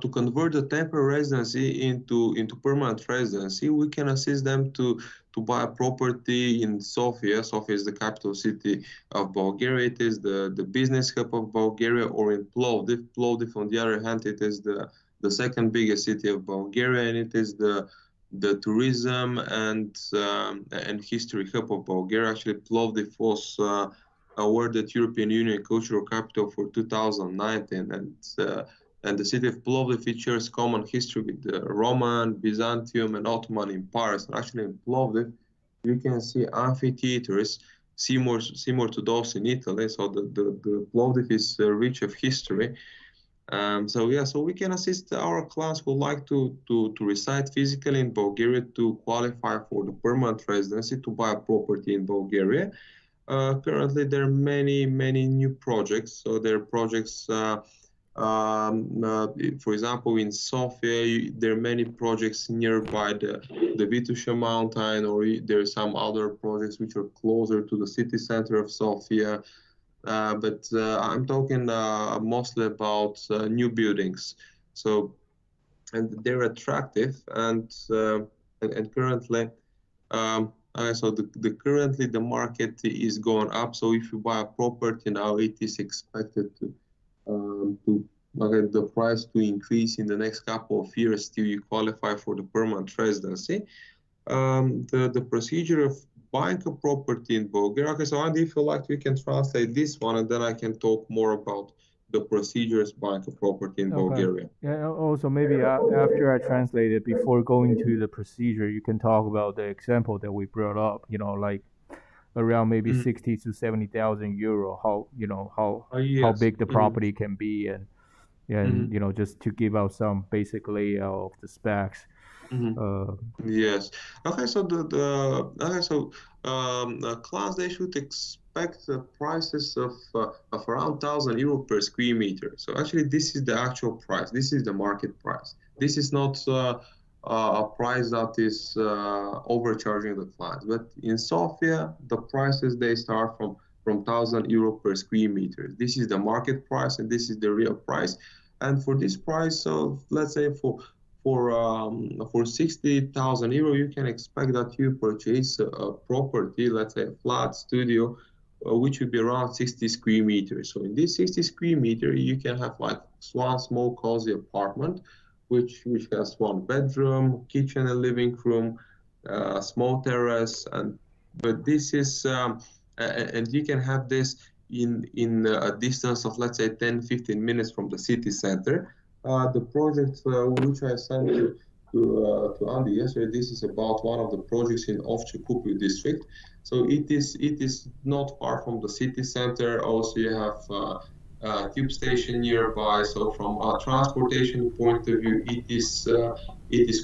convert the temporary residency into permanent residency, we can assist them to buy a property in Sofia. Sofia is the capital city of Bulgaria. It is the business hub of Bulgaria, or in Plovdiv. Plovdiv, on the other hand, it is the second biggest city of Bulgaria, and it is the tourism and history hub of Bulgaria. Actually, Plovdiv was awarded European Union Cultural Capital for 2019, and the city of Plovdiv features common history with the Roman, Byzantium, and Ottoman empires. And actually, in Plovdiv, you can see amphitheaters similar to those in Italy. So the Plovdiv is rich of history. So we can assist our clients who like to reside physically in Bulgaria to qualify for the permanent residency to buy a property in Bulgaria. Currently, there are many new projects. So there are projects. For example, in Sofia, there are many projects nearby the Vituša mountain, or there are some other projects which are closer to the city center of Sofia. But I'm talking mostly about new buildings. So, and they're attractive, and currently, currently the market is going up. So if you buy a property now, it is expected the price to increase in the next couple of years till you qualify for the permanent residency. The procedure of buying a property in Bulgaria. Okay, so Andy, if you like, we can translate this one, and then I can talk more about the procedures buying a property in Bulgaria. Yeah, also maybe after I translate it, before going to the procedure, you can talk about the example that we brought up, like around maybe 60 to 70,000 euro, how big the property can be, and just to give out some basic layout of the specs. Yes. Okay, so class, they should expect the prices of around €1,000 per square meter. So actually, this is the actual price. This is the market price. This is not a price that is overcharging the clients. But in Sofia, the prices, they start from €1,000 per square meter. This is the market price, and this is the real price. And for this price of, let's say, for €60,000, you can expect that you purchase a property, let's say a flat studio, which would be around 60 square meters. So in this 60 square meter, you can have like one small cozy apartment, which has one bedroom, kitchen, and living room, small terrace, but this is and you can have this in a distance of, let's say, 10-15 minutes from the city center. The project which I sent to Andy yesterday, this is about one of the projects in Ovčekupi district. So it is not far from the city center. Also, you have a tube station nearby. So from a transportation point of view, it is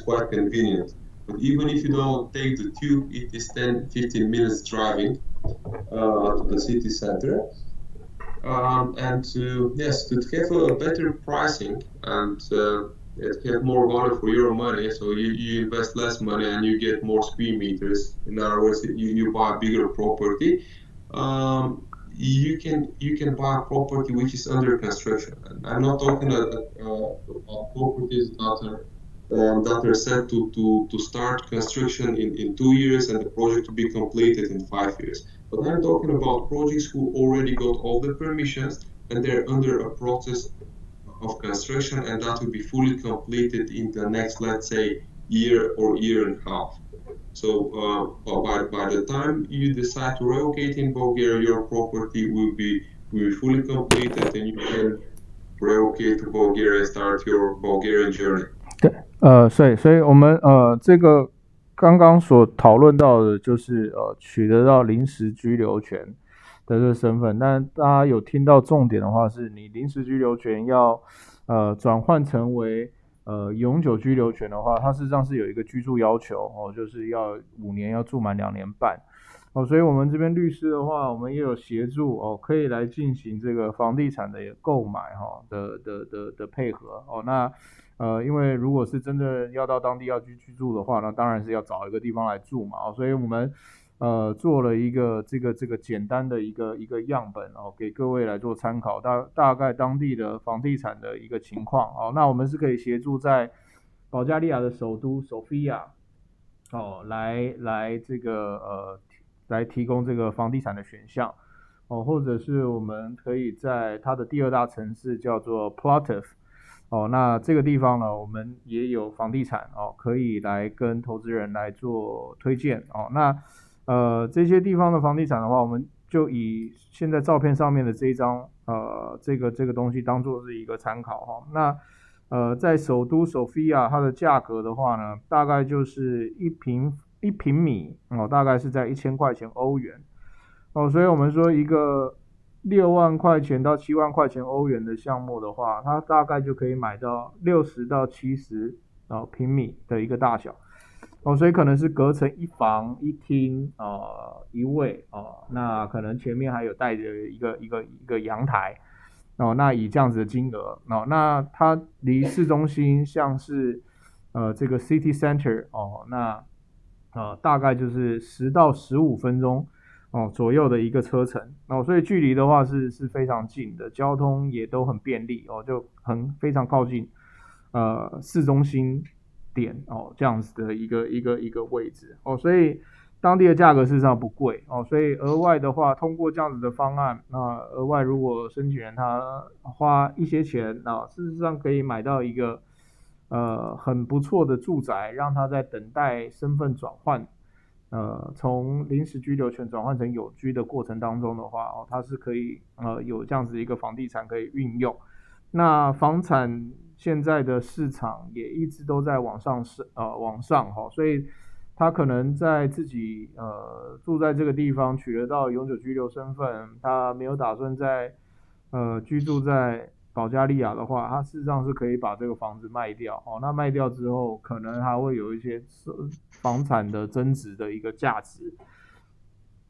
quite convenient. But even if you don't take the tube, it is 10-15 minutes driving to the city center. And to have a better pricing and to have more value for your money, so you invest less money and you get more square meters. In other words, you buy a bigger property. You can buy a property which is under construction. And I'm not talking about properties that are set to start construction in 2 years and the project to be completed in 5 years. But I'm talking about projects who already got all the permissions and they're under a process of construction, and that will be fully completed in the next, let's say, year or year and a half. So by the time you decide to relocate in Bulgaria, your property will be fully completed, and you can relocate to Bulgaria and start your Bulgarian journey. 所以我们这个刚刚所讨论到的就是取得到临时居留权的这个身份，但大家有听到重点的话，是你临时居留权要转换成为永久居留权的话，它事实上是有一个居住要求就是要5年，要住满2年半所以我们这边律师的话，我们也有协助可以来进行这个房地产的购买的配合那因为如果是真的要到当地要居住的话，那当然是要找一个地方来住嘛所以我们做了一个这个简单的一个样本给各位来做参考，大概当地的房地产的一个情况那我们是可以协助在保加利亚的首都 Sofia 来这个来提供这个房地产的选项或者是我们可以在它的第2大城市叫做 Plovdiv那这个地方呢，我们也有房地产可以来跟投资人来做推荐那这些地方的房地产的话，我们就以现在照片上面的这一张这个东西当做是一个参考那在首都 Sofia 它的价格的话呢，大概就是1平米大概是在1000块钱欧元所以我们说一个6万块钱到7万块钱欧元的项目的话，它大概就可以买到60到70平米的一个大小所以可能是隔成1房1厅1卫那可能前面还有带着一个阳台那以这样子的金额那它离市中心像是这个 City Center 那大概就是10到15分钟左右的一个车程所以距离的话是非常近的，交通也都很便利就非常靠近市中心点哦这样子的一个位置哦，所以当地的价格事实上不贵哦，所以额外的话，通过这样子的方案，那额外如果申请人他花一些钱啊，事实上可以买到一个很不错的住宅，让他在等待身份转换，从临时居留权转换成有居的过程当中的话，哦，它是可以有这样子一个房地产可以运用。那房产现在的市场也一直都在往上哈，所以他可能在自己住在这个地方取得到永久居留身份，他没有打算居住在保加利亚的话，他事实上是可以把这个房子卖掉哦。那卖掉之后，可能还会有一些房产的增值的一个价值。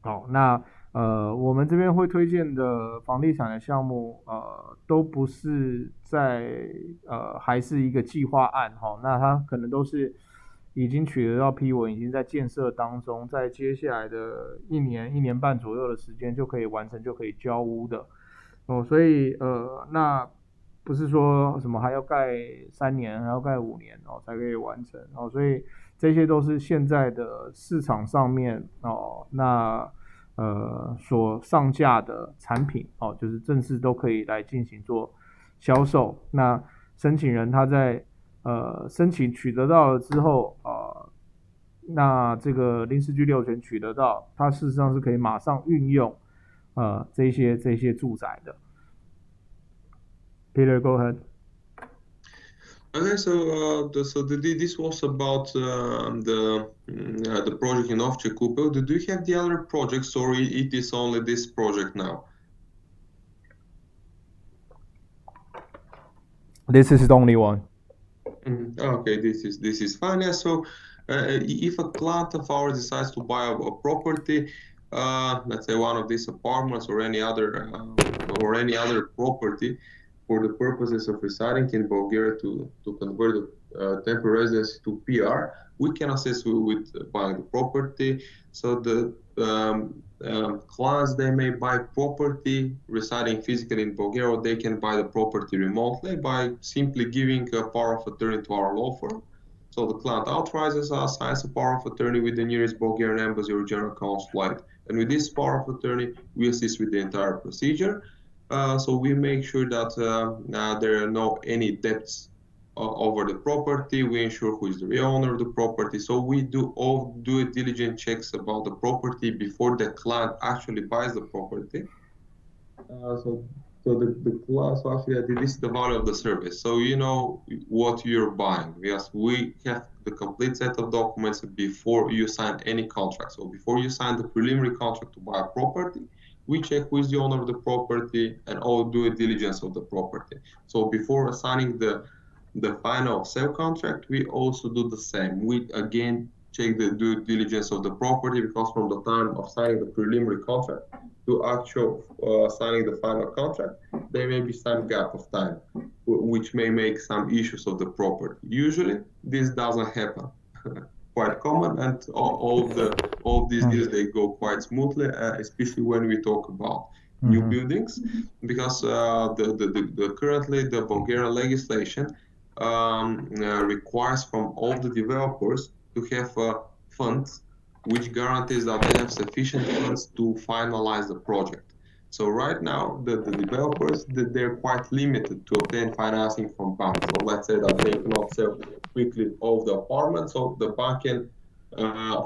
好，那我们这边会推荐的房地产的项目，都不是在还是一个计划案哈，那它可能都是已经取得到批文，已经在建设当中，在接下来的1年、1年半左右的时间就可以完成，就可以交屋的哦，所以那不是说什么还要盖3年，还要盖5年哦才可以完成哦，所以这些都是现在的市场上面哦，那所上架的产品哦，就是正式都可以来进行做销售。那申请人他在申请取得到了之后那这个临时居留权取得到，它事实上是可以马上运用这些住宅的。Peter, go ahead. Okay, so this was about the project in Ovce Kupel. Do you have the other projects, or it is only this project now? This is the only one. Okay, this is fine. Yeah, so if a client of ours decides to buy a property, let's say one of these apartments or any other property, for the purposes of residing in Bulgaria to convert the temporary residence to PR, we can assist with buying the property. So the clients, they may buy property residing physically in Bulgaria, or they can buy the property remotely by simply giving a power of attorney to our law firm. So the client authorizes us, signs a power of attorney with the nearest Bulgarian embassy or general consulate. And with this power of attorney, we assist with the entire procedure. So we make sure that there are no any debts over the property. We ensure who is the real owner of the property. So we do all due diligence checks about the property before the client actually buys the property. So actually this is the value of the service. So you know what you're buying. Yes, we have the complete set of documents before you sign any contract. So before you sign the preliminary contract to buy a property, we check who is the owner of the property and all due diligence of the property. So before signing the final sale contract, we also do the same. We again check the due diligence of the property, because from the time of signing the preliminary contract to actual signing the final contract, there may be some gap of time, which may make some issues of the property. Usually, this doesn't happen. Quite common, and all these deals, they go quite smoothly, especially when we talk about new buildings, because currently the Bulgarian legislation requires from all the developers to have funds which guarantees that they have sufficient funds to finalize the project. So right now, the developers, they're quite limited to obtain financing from banks. So let's say that they cannot sell quickly all the apartments, so the bank can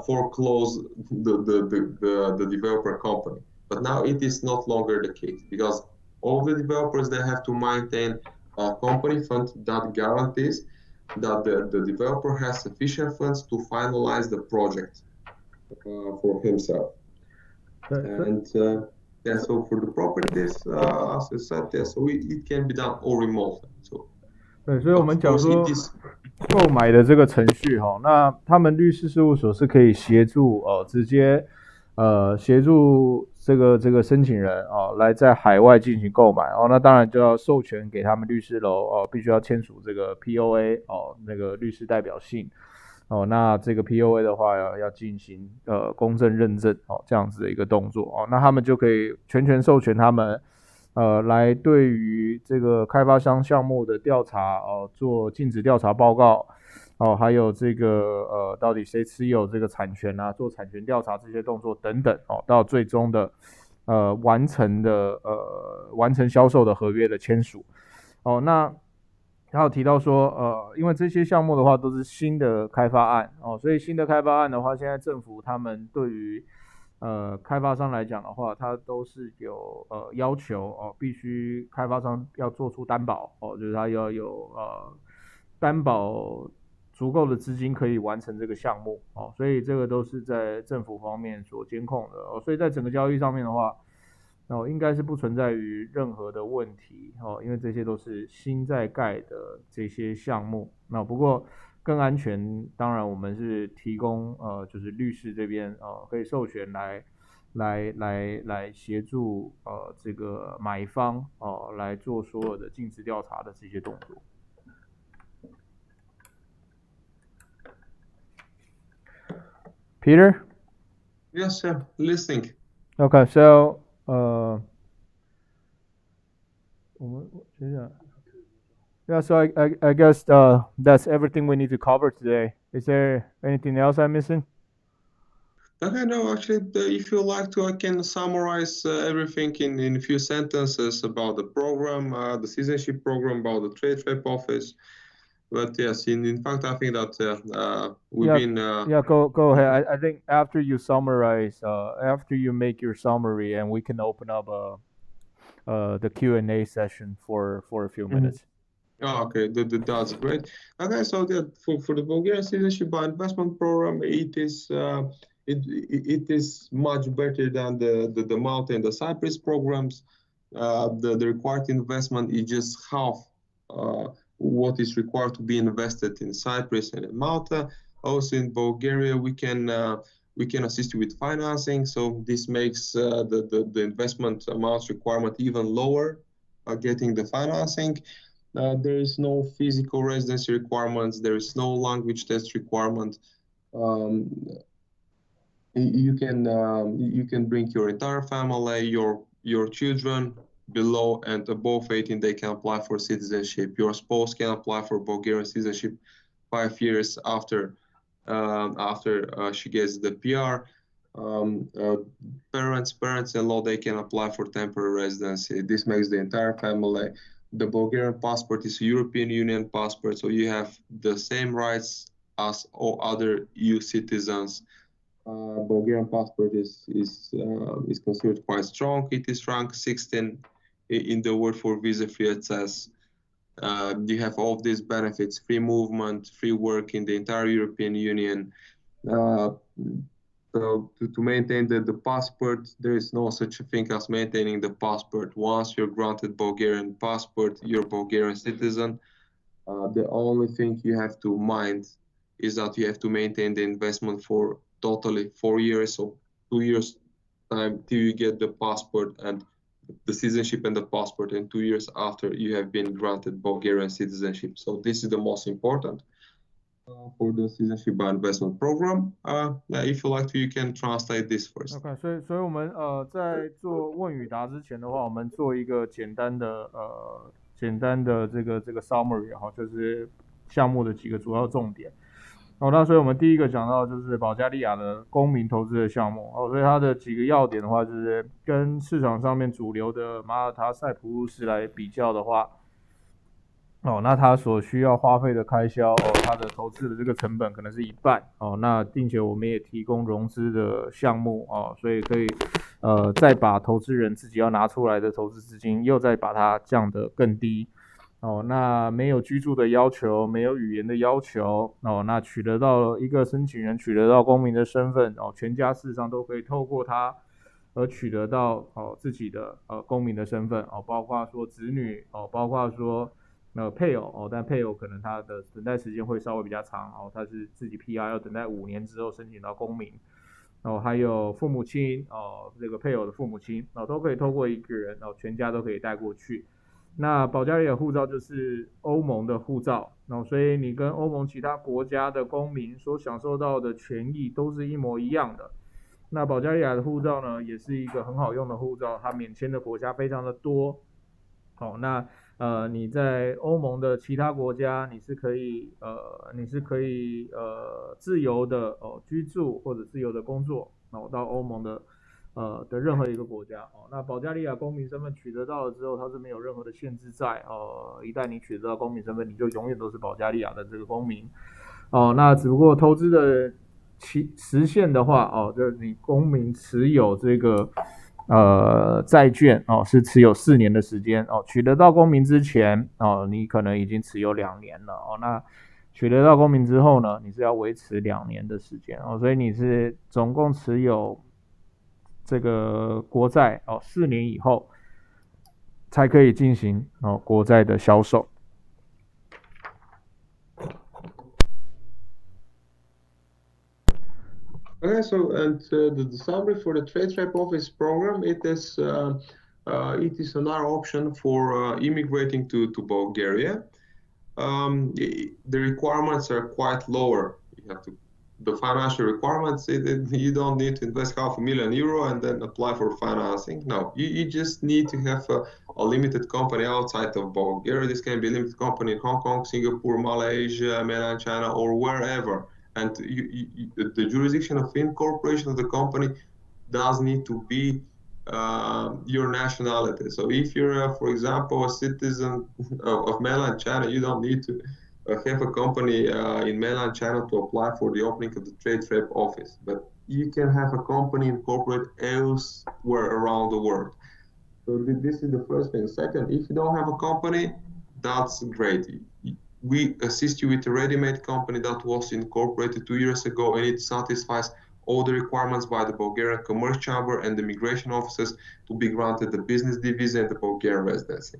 foreclose the developer company. But now it is not longer the case, because all the developers, they have to maintain a company fund that guarantees that the developer has sufficient funds to finalize the project for himself. And yeah, so for the properties, as I said, yeah, so it can be done all remotely. So 对，所以我们讲说购买的这个程序哈，那他们律师事务所是可以协助直接协助这个申请人来在海外进行购买那当然就要授权给他们律师楼必须要签署这个 POA 那个律师代表信那这个 POA 的话要进行公证认证这样子的一个动作那他们就可以全权授权他们来对于这个开发商项目的调查做尽职调查报告还有这个到底谁持有这个产权啊，做产权调查这些动作等等到最终的完成销售的合约的签署那还有提到说因为这些项目的话都是新的开发案所以新的开发案的话，现在政府他们对于开发商来讲的话，它都是有要求必须开发商要做出担保就是他要有担保足够的资金可以完成这个项目所以这个都是在政府方面所监控的所以在整个交易上面的话应该是不存在于任何的问题因为这些都是新在盖的这些项目不过更安全，当然我们是提供就是律师这边可以授权来协助这个买方来做所有的尽职调查的这些动作。Peter? Yes, sir. Listening. Okay, so yeah, so I guess that's everything we need to cover today. Is there anything else I'm missing? Okay, no, actually, if you like to, I can summarize everything in a few sentences about the program, the citizenship program, about the trade rep office. But yes, in fact, I think that we've been... yeah, go ahead. I think after you summarize, after you make your summary, and we can open up the Q&A session for a few minutes. Oh, okay, that's great. Okay, so for the Bulgarian Citizenship by Investment Program, it is much better than the Malta and the Cyprus programs. The required investment is just half what is required to be invested in Cyprus and in Malta. Also in Bulgaria, we can assist you with financing. So this makes the investment amounts requirement even lower, getting the financing. There is no physical residency requirements. There is no language test requirement. You can bring your entire family, your children below and above 18. They can apply for citizenship. Your spouse can apply for Bulgarian citizenship 5 years after she gets the PR. Parents-in-law, they can apply for temporary residency. This makes the entire family. The Bulgarian passport is a European Union passport, so you have the same rights as all other EU citizens. Bulgarian passport is considered quite strong. It is ranked 16 in the world for visa-free access. You have all of these benefits: free movement, free work in the entire European Union. So to maintain the passport, there is no such a thing as maintaining the passport. Once you're granted Bulgarian passport, you're a Bulgarian citizen. The only thing you have to mind is that you have to maintain the investment for totally 4 years, so 2 years time till you get the passport and the citizenship and the passport, and 2 years after you have been granted Bulgarian citizenship. So this is the most important. For the citizenship by investment program. If you like to, you can translate this first. Okay, 所以我们在做问与答之前的话，我们做一个简单的这个 summary 就是项目的几个主要重点。那所以我们第一个讲到就是保加利亚的公民投资的项目所以它的几个要点的话，就是跟市场上面主流的马耳他、塞浦路斯来比较的话。那它所需要花费的开销它的投资的这个成本可能是1半那并且我们也提供融资的项目所以可以再把投资人自己要拿出来的投资资金又再把它降得更低那没有居住的要求，没有语言的要求那取得到一个申请人取得到公民的身份全家事实上都可以透过它而取得到自己的公民的身份包括说子女包括说配偶但配偶可能他的等待时间会稍微比较长他是自己 PR 要等待5年之后申请到公民还有父母亲这个配偶的父母亲都可以透过一个人全家都可以带过去。那保加利亚护照就是欧盟的护照所以你跟欧盟其他国家的公民所享受到的权益都是一模一样的。那保加利亚的护照呢，也是一个很好用的护照，它免签的国家非常的多那你在欧盟的其他国家，你是可以自由的居住或者自由的工作，到欧盟的任何一个国家那保加利亚公民身份取得到了之后，它是没有任何的限制在一旦你取得到公民身份，你就永远都是保加利亚的这个公民那只不过投资的时限的话就是你公民持有这个债券是持有4年的时间取得到公民之前你可能已经持有2年了那取得到公民之后呢，你是要维持2年的时间所以你是总共持有这个国债4年以后才可以进行国债的销售。Okay, so and the summary for the trade type office program, it is another option for immigrating to Bulgaria. The requirements are quite lower. You have to the financial requirements. You don't need to invest €500,000 and then apply for financing. No, you just need to have a limited company outside of Bulgaria. This can be a limited company in Hong Kong, Singapore, Malaysia, mainland China, or wherever. And the jurisdiction of incorporation of the company does need to be your nationality. So if you're, for example, a citizen of mainland China, you don't need to have a company in mainland China to apply for the opening of the trade rep office. But you can have a company incorporate elsewhere around the world. So this is the first thing. Second, if you don't have a company, that's great. We assist you with a ready-made company that was incorporated 2 years ago, and it satisfies all the requirements by the Bulgarian Commerce Chamber and the migration officers to be granted the business visa and the Bulgarian residency.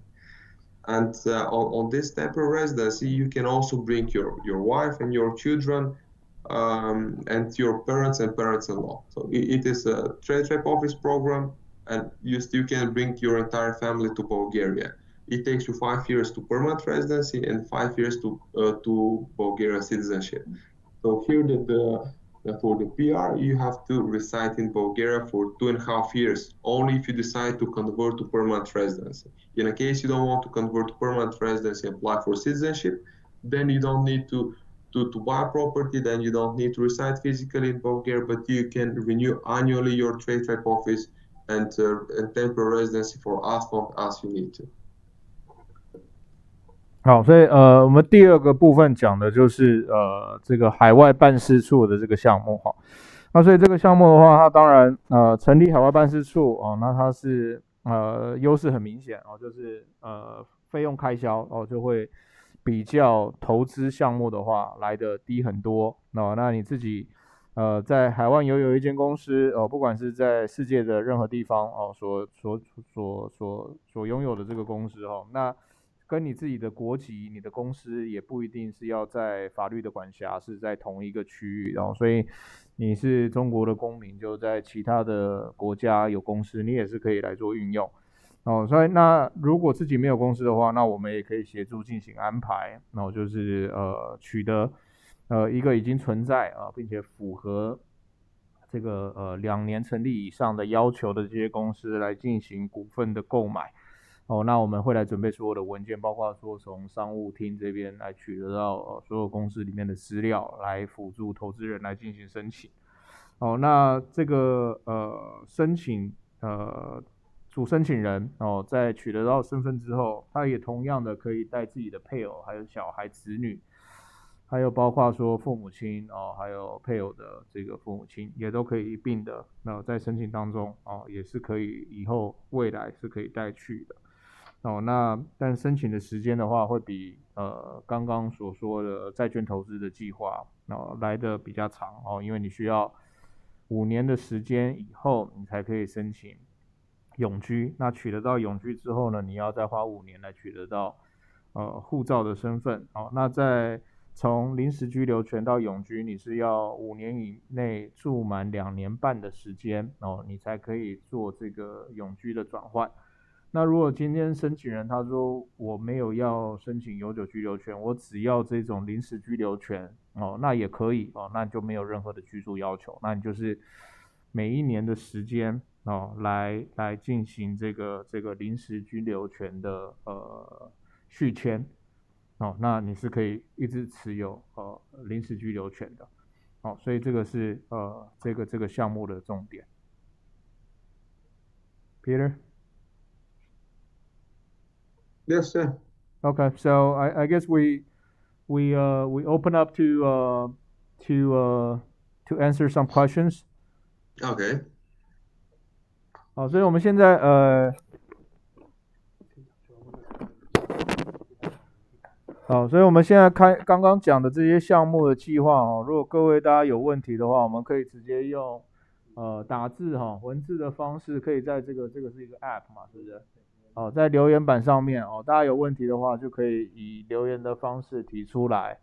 And on this temporary residency, you can also bring your wife and your children and your parents and parents-in-law. So it is a trade rep office program, and you still can bring your entire family to Bulgaria. It takes you 5 years to permanent residency and 5 years to Bulgarian citizenship. So here for the PR, you have to reside in Bulgaria for 2.5 years, only if you decide to convert to permanent residency. In a case you don't want to convert to permanent residency and apply for citizenship, then you don't need to buy a property, then you don't need to reside physically in Bulgaria, but you can renew annually your trade type office and temporary residency for as long as you need to. 好，所以我们第二个部分讲的就是这个海外办事处的这个项目哈。那所以这个项目的话，它当然成立海外办事处那它是优势很明显就是费用开销就会比较投资项目的话来得低很多那你自己在海外有一间公司不管是在世界的任何地方所拥有的这个公司那跟你自己的国籍，你的公司也不一定是要在法律的管辖，是在同一个区域所以你是中国的公民，就在其他的国家有公司，你也是可以来做运用所以那如果自己没有公司的话，那我们也可以协助进行安排就是取得一个已经存在并且符合这个2年成立以上的要求的这些公司来进行股份的购买那我们会来准备所有的文件，包括说从商务厅这边来取得到所有公司里面的资料，来辅助投资人来进行申请那这个申请主申请人在取得到身份之后，他也同样的可以带自己的配偶还有小孩子女，还有包括说父母亲还有配偶的这个父母亲也都可以一并的在申请当中也是可以以后未来是可以带去的那但申请的时间的话会比刚刚所说的债券投资的计划来的比较长因为你需要5年的时间以后你才可以申请永居，那取得到永居之后呢，你要再花5年来取得到护照的身份那在从临时居留权到永居，你是要5年以内住满2年半的时间你才可以做这个永居的转换。那如果今天申请人他说我没有要申请永久居留权，我只要这种临时居留权那也可以那就没有任何的居住要求，那你就是每1年的时间来进行这个临时居留权的续签那你是可以一直持有临时居留权的所以这个是这个项目的重点。Peter? Yes, sir. Okay, so I guess we open up to answer some questions. Okay. 好，所以我们现在好，所以我们现在刚刚讲的这些项目的计划如果各位大家有问题的话，我们可以直接用打字文字的方式，可以在这个是一个 app 嘛，是不是？在留言板上面大家有问题的话，就可以以留言的方式提出来。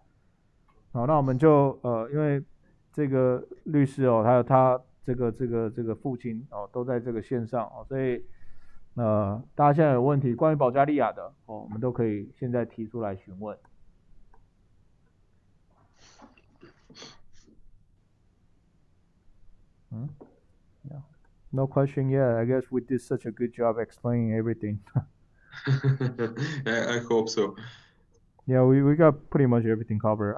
好，那我们就因为这个律师还有他这个父亲都在这个线上所以大家现在有问题关于保加利亚的我们都可以现在提出来询问。Yeah. No question yet. I guess we did such a good job explaining everything. I hope so. Yeah, we got pretty much everything covered.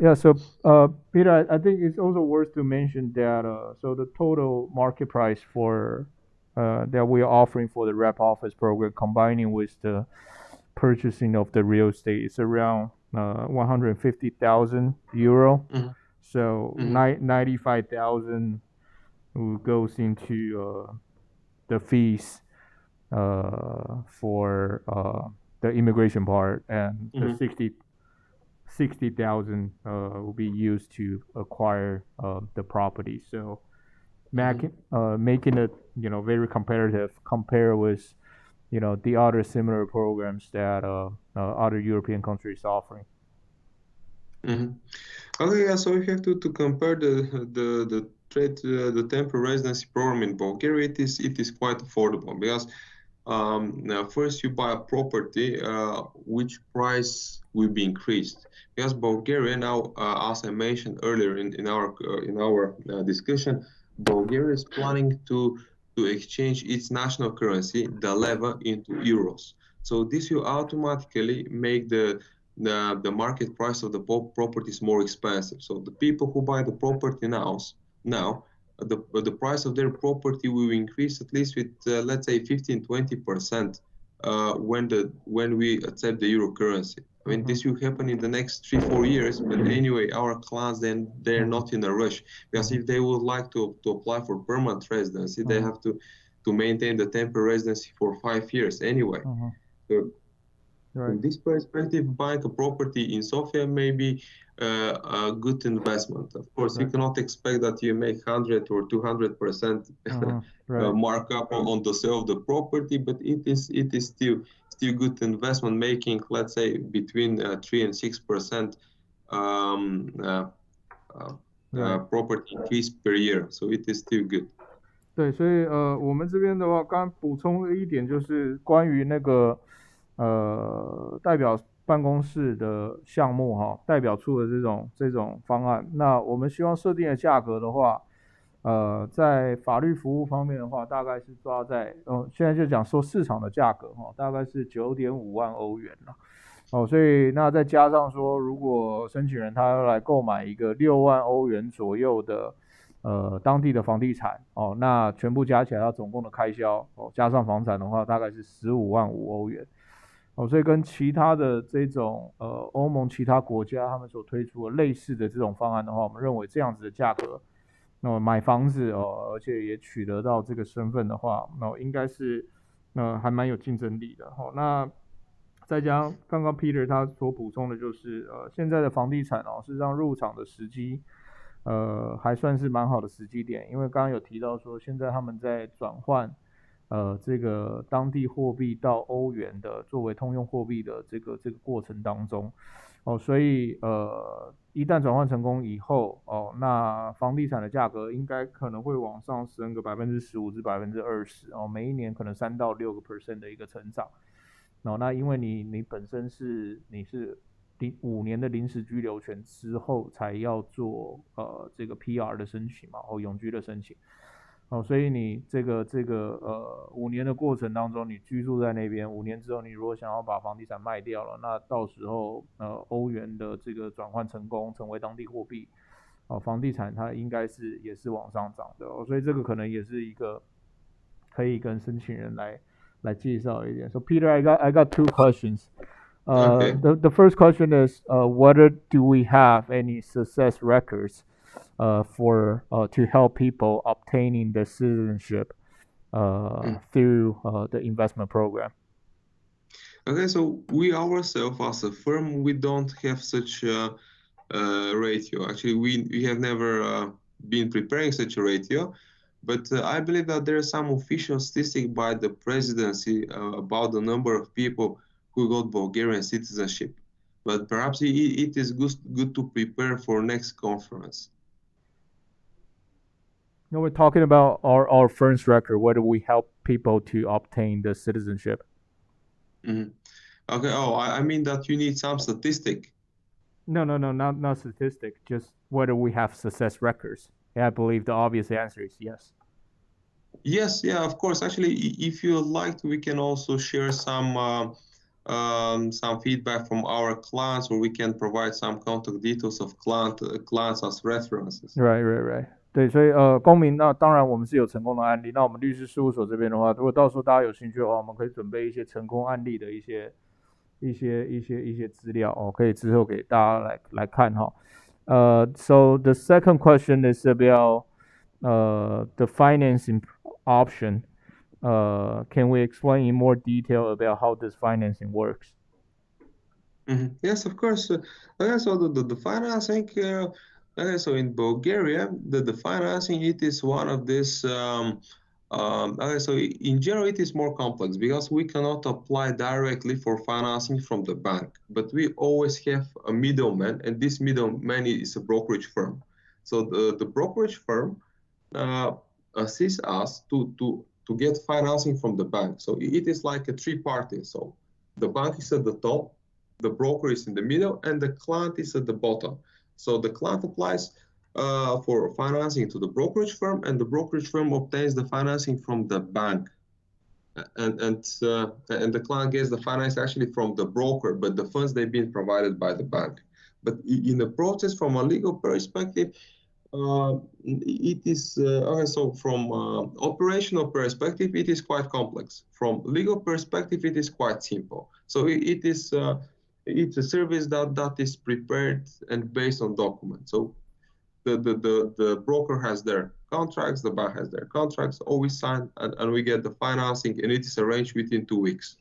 Yeah, so Peter, I think it's also worth to mention that so the total market price for that we are offering for the rep office program, combining with the purchasing of the real estate, is around 150,000 euro. Mm-hmm. So 95,000 goes into the fees for the immigration part, and the 60,000 will be used to acquire the property. So making it very competitive compared with the other similar programs that other European countries offering. Mm-hmm. Okay, yeah, so we have to compare the temporary residency program in Bulgaria. It is quite affordable because first you buy a property, which price will be increased, because Bulgaria now, as I mentioned earlier in our discussion, Bulgaria is planning to exchange its national currency, the leva, into euros. So this will automatically make the market price of the properties more expensive. So the people who buy the property now the price of their property will increase at least with let's say 15-20% when we accept the euro currency. I mean, this will happen in the next 3-4 years, but anyway, our clients then they're not in a rush, because if they would like to apply for permanent residency, they have to maintain the temporary residency for 5 years anyway. So from this perspective, buying a property in Sofia may be a good investment. Of course, you cannot expect that you make 100 or 200% markup on the sale of the property, but it is still good investment, making, let's say, between 3 and 6% property increase per year. So it is still good. 对，所以我们这边的话，刚刚补充了一点，就是关于那个代表办公室的项目代表处的这种方案。那我们希望设定的价格的话，在法律服务方面的话，大概是抓在现在就讲说市场的价格大概是9.5万欧元了。所以那再加上说，如果申请人他要来购买一个6万欧元左右的当地的房地产那全部加起来，它总共的开销加上房产的话，大概是15.5万欧元。所以跟其他的这种欧盟其他国家他们所推出的类似的这种方案的话，我们认为这样子的价格，那买房子而且也取得到这个身份的话，那应该是还蛮有竞争力的。那再加上刚刚 Peter 他所补充的就是现在的房地产事实上入场的时机还算是蛮好的时机点，因为刚刚有提到说现在他们在转换这个当地货币到欧元的作为通用货币的这个过程当中，所以一旦转换成功以后那房地产的价格应该可能会往上升个15%至20%每一年可能3到6% 的一个成长。那因为你本身你是5年的临时居留权之后才要做这个 PR 的申请嘛，永居的申请。所以你这个5年的过程当中，你居住在那边，5年之后，你如果想要把房地产卖掉了，那到时候欧元的这个转换成功，成为当地货币，房地产它应该也是往上涨的所以这个可能也是一个可以跟申请人来介绍一点。So Peter, I got 2 questions. Okay. The first question is whether do we have any success records for to help people obtaining the citizenship through the investment program? Okay, so we ourselves as a firm, we don't have such a ratio. Actually, we have never been preparing such a ratio, but I believe that there is some official statistic by the presidency about the number of people who got Bulgarian citizenship. But perhaps it is good to prepare for next conference. We're talking about our firm's record, whether we help people to obtain the citizenship. Mm-hmm. Okay, I mean that you need some statistic. No, not statistic, just whether we have success records. And I believe the obvious answer is yes. Yes, yeah, of course. Actually, if you like, we can also share some feedback from our clients, or we can provide some contact details of clients as references. Right. 对，所以公民那当然我们是有成功的案例。那我们律师事务所这边的话，如果到时候大家有兴趣的话，我们可以准备一些成功案例的一些资料可以之后给大家来看哈。So the second question is about the financing option. Can we explain in more detail about how this financing works? Mm-hmm. Yes, of course. Okay, so the financing. Okay, so in Bulgaria, the financing it is one of this. Okay, so in general, it is more complex because we cannot apply directly for financing from the bank, but we always have a middleman, and this middleman is a brokerage firm. So the brokerage firm assists us to get financing from the bank. So it is like a three-party. So the bank is at the top, the broker is in the middle, and the client is at the bottom. So the client applies for financing to the brokerage firm, and the brokerage firm obtains the financing from the bank. And the client gets the finance actually from the broker, but the funds they've been provided by the bank. But in the process, from a legal perspective, it is so from operational perspective, it is quite complex. From legal perspective, it is quite simple. So it's a service that is prepared and based on documents. So the broker has their contracts, the bank has their contracts, all we sign and we get the financing, and it is arranged within 2 weeks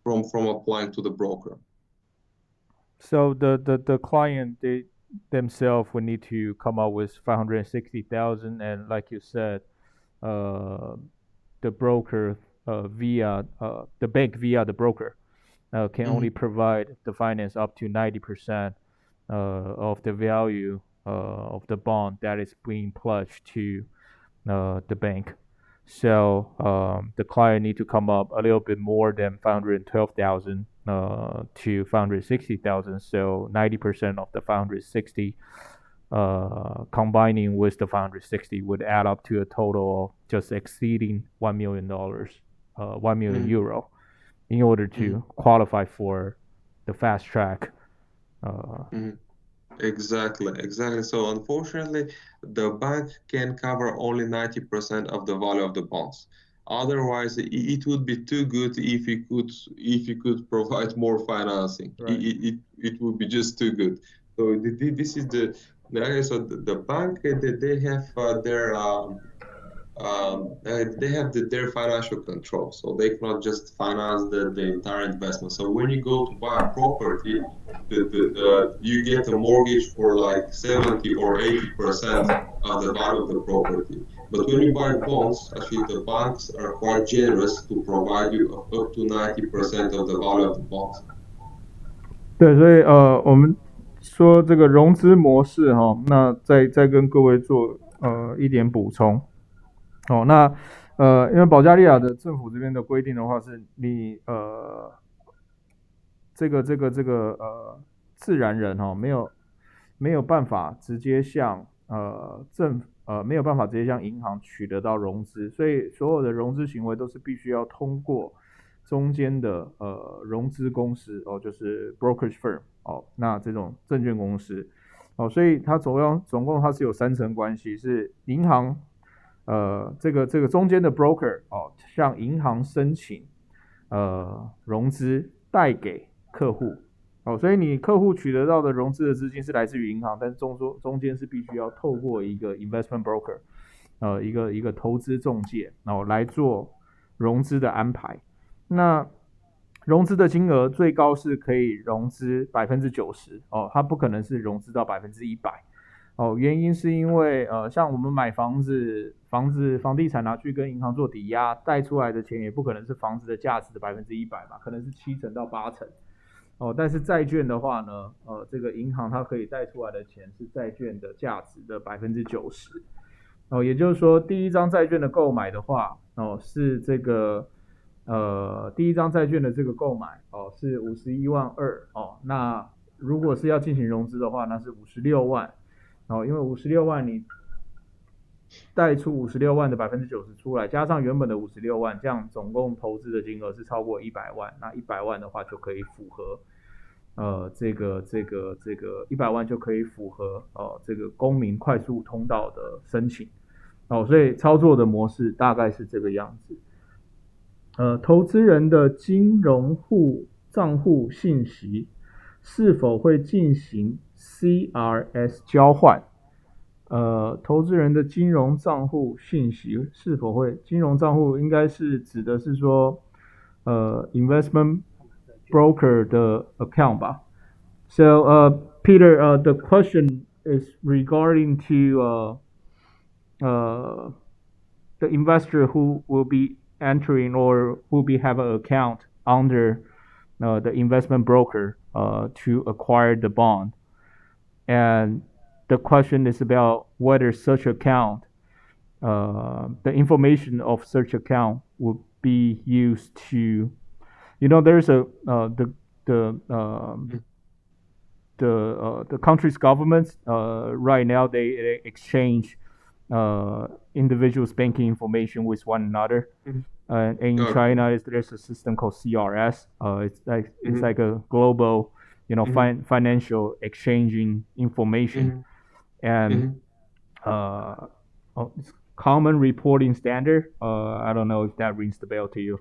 from applying to the broker. So the client themselves would need to come up with 560,000, and like you said, the broker via the bank via the broker can only provide the finance up to 90% of the value of the bond that is being pledged to the bank. So the client need to come up a little bit more than 512,000 to 560,000. So 90% of the 560 combining with the 560 would add up to a total of just exceeding $1 million, 1 million euro, in order to qualify for the fast track. Exactly. So unfortunately, the bank can cover only 90% of the value of the bonds. Otherwise, it would be too good if you could provide more financing. Right. It would be just too good. So this is the bank they have their financial control, so they cannot just finance the entire investment. So when you go to buy a property, you get a mortgage for like 70 or 80% of the value of the property. But when you buy bonds, actually the banks are quite generous to provide you up to 90% of the value of the bonds. 对，所以我们说这个融资模式哈，那再跟各位做一点补充。哦，那因为保加利亚的政府这边的规定的话，是你自然人哈、没有办法直接向没有办法直接向银行取得到融资，所以所有的融资行为都是必须要通过中间的融资公司哦，就是 brokerage firm 哦，那这种证券公司哦，所以它总共它是有3层关系，是银行这个中间的 broker 哦，向银行申请融资贷给客户哦，所以你客户取得到的融资的资金是来自于银行，但是中间是必须要透过一个 investment broker 一个投资中介来做融资的安排。那融资的金额最高是可以融资90%哦，它不可能是融资到100%哦。原因是因为像我们买房地产拿去跟银行做抵押，贷出来的钱也不可能是房子的价值的100%嘛，可能是7成到8成。哦，但是债券的话呢，这个银行它可以贷出来的钱是债券的价值的90%。哦，也就是说，第一张债券的购买的话，哦，是这个第一张债券的这个购买哦是51.2万哦，那如果是要进行融资的话，那是56万哦，因为56万你贷出56万的90%出来，加上原本的56万，这样总共投资的金额是超过100万，那100万的话就可以符合这个100万就可以符合这个公民快速通道的申请哦，所以操作的模式大概是这个样子。投资人的金融账户信息是否会进行 CRS 交换？投资人的金融账户信息是否会？金融账户应该是指的是说investment broker 的 account 吧。So Peter, the question is regarding to the investor who will be entering or will be have an account under the investment broker to acquire the bond. And the question is about whether such account, the information of such account will be used to, there's the country's governments right now they exchange individuals' banking information with one another. And in China, there's a system called CRS. It's like a global, financial exchanging information, and it's common reporting standard. I don't know if that rings the bell to you.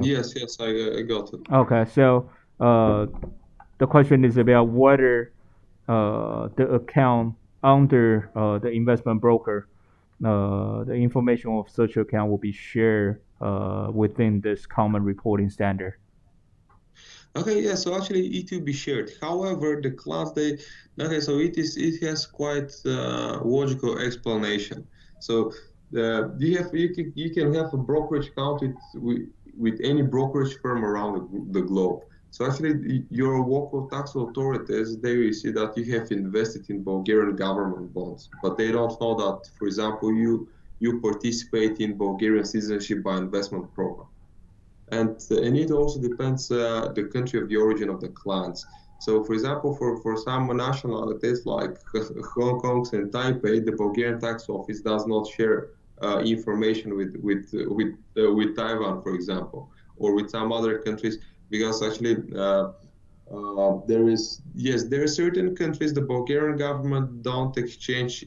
Yes, I got it. Okay, so the question is about whether the account under the investment broker, the information of such account will be shared within this common reporting standard. Okay, yeah, so actually it will be shared. However, the class so it has quite logical explanation. So you can have a brokerage account with any brokerage firm around the globe. So actually, your local tax authorities, they will see that you have invested in Bulgarian government bonds, but they don't know that, for example, you participate in Bulgarian Citizenship by investment program. And it also depends the country of the origin of the clients. So, for example, for some nationalities like Hong Kong and Taipei, the Bulgarian tax office does not share information with Taiwan, for example, or with some other countries, because actually there are certain countries the Bulgarian government don't exchange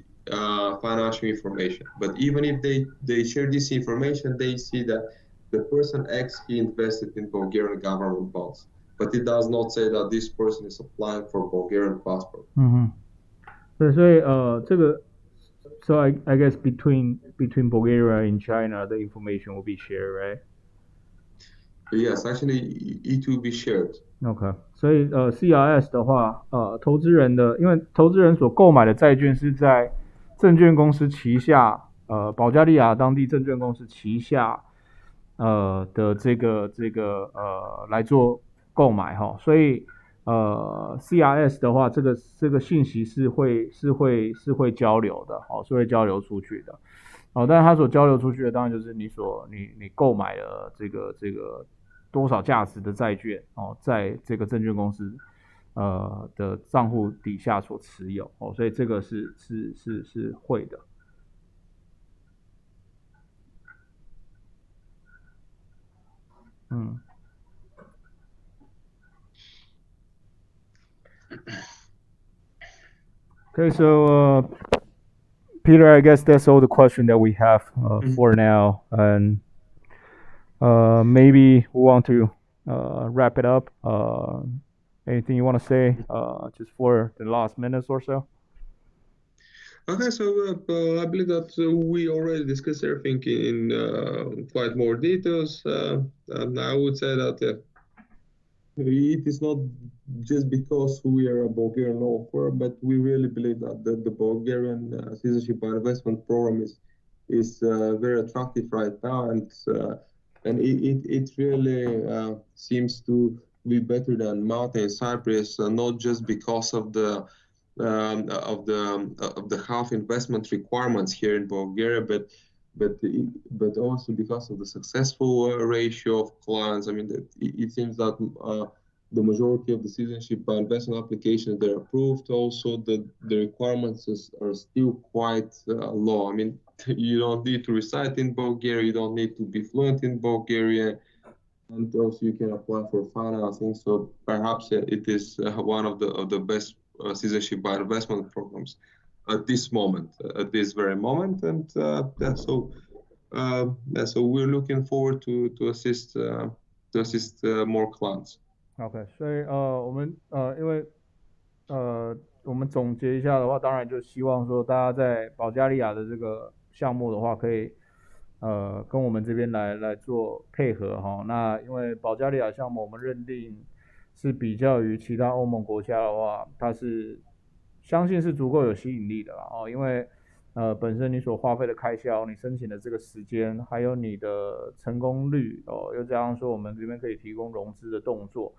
financial information, but even if they share this information, they see that the person X, he invested in Bulgarian government bonds, but it does not say that this person is applying for Bulgarian passport. 对，所以这个 so I guess between Bulgaria and China, the information will be shared, right? Yes, actually it will be shared. OK, 所以CRS 的话，因为投资人所购买的债券是在证券公司旗下，保加利亚当地证券公司旗下。的这个来做购买哈，所以 CRS 的话，这个信息是会交流的，是会交流出去的，但是它所交流出去的当然就是你购买了这个多少价值的债券，在这个证券公司的账户底下所持有，所以这个是会的。Okay, so Peter, I guess that's all the question that we have for now, and maybe we want to wrap it up. Anything you want to say just for the last minutes or so? Okay, so I believe that we already discussed everything in quite more details. And I would say that it is not just because we are a Bulgarian law firm, but we really believe that the Bulgarian Citizenship by Investment program is very attractive right now, and it really seems to be better than Malta and Cyprus, not just because of the half investment requirements here in Bulgaria, but also because of the successful ratio of clients. I mean, it seems that the majority of the citizenship by investment applications that are approved, also the requirements are still quite low. I mean, you don't need to reside in Bulgaria, you don't need to be fluent in Bulgaria, and also you can apply for financing. So perhaps it is one of the best citizenship by investment programs at this moment, at this very moment. And so we're looking forward to assist more clients. OK， 所以因为我们总结一下的话，当然就希望说大家在保加利亚的这个项目的话，可以跟我们这边来做配合哈。那因为保加利亚项目我们认定是比较于其他欧盟国家的话，它是相信是足够有吸引力的啦因为本身你所花费的开销，你申请的这个时间，还有你的成功率又加上说我们这边可以提供融资的动作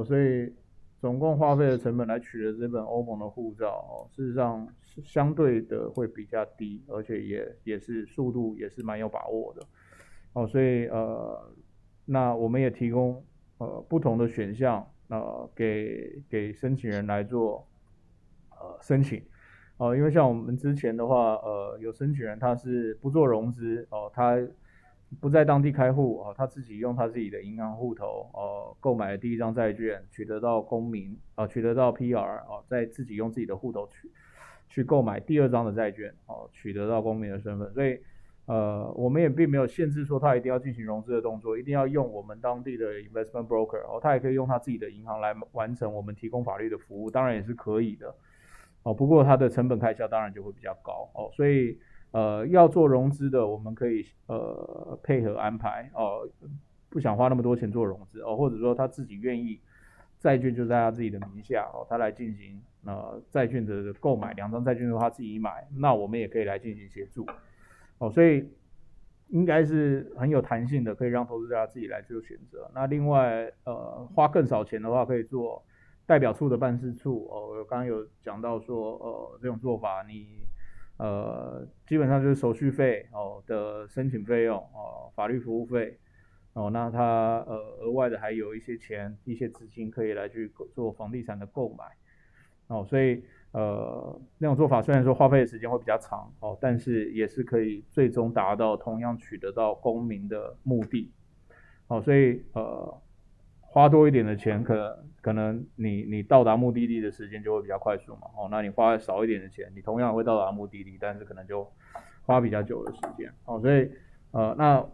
所以总共花费的成本来取得这本欧盟的护照事实上是相对的会比较低，而且也是速度也是蛮有把握的所以那我们也提供不同的选项给申请人来做申请因为像我们之前的话有申请人他是不做融资他不在当地开户他自己用他自己的银行户头购买了第一张债券，取得到公民取得到 PR 再自己用自己的户头去购买第二张的债券取得到公民的身份，所以我们也并没有限制说他一定要进行融资的动作，一定要用我们当地的 investment broker 他也可以用他自己的银行来完成我们提供法律的服务，当然也是可以的不过它的成本开销当然就会比较高所以要做融资的我们可以配合安排不想花那么多钱做融资或者说他自己愿意债券就在他自己的名下他来进行债券的购买，2张债券都他自己买，那我们也可以来进行协助所以应该是很有弹性的，可以让投资者自己来做选择。那另外花更少钱的话，可以做代表处的办事处我刚刚有讲到说这种做法你基本上就是手续费的申请费用法律服务费那它额外的还有一些钱一些资金可以来去做房地产的购买所以那种做法虽然说花费的时间会比较长但是也是可以最终达到同样取得到公民的目的所以花多一点的钱可能你到达目的地的时间就会比较快速嘛那你花少一点的钱，你同样会到达目的地，但是可能就花比较久的时间所以那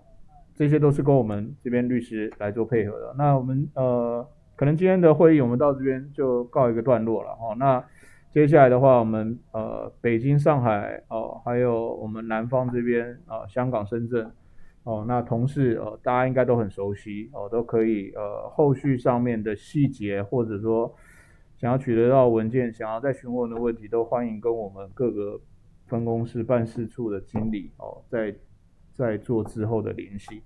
这些都是跟我们这边律师来做配合的。那我们可能今天的会议我们到这边就告一个段落了那接下来的话我们北京、上海还有我们南方这边香港、深圳那同事大家应该都很熟悉都可以后续上面的细节或者说想要取得到文件，想要再询问的问题，都欢迎跟我们各个分公司办事处的经理在做之后的联系。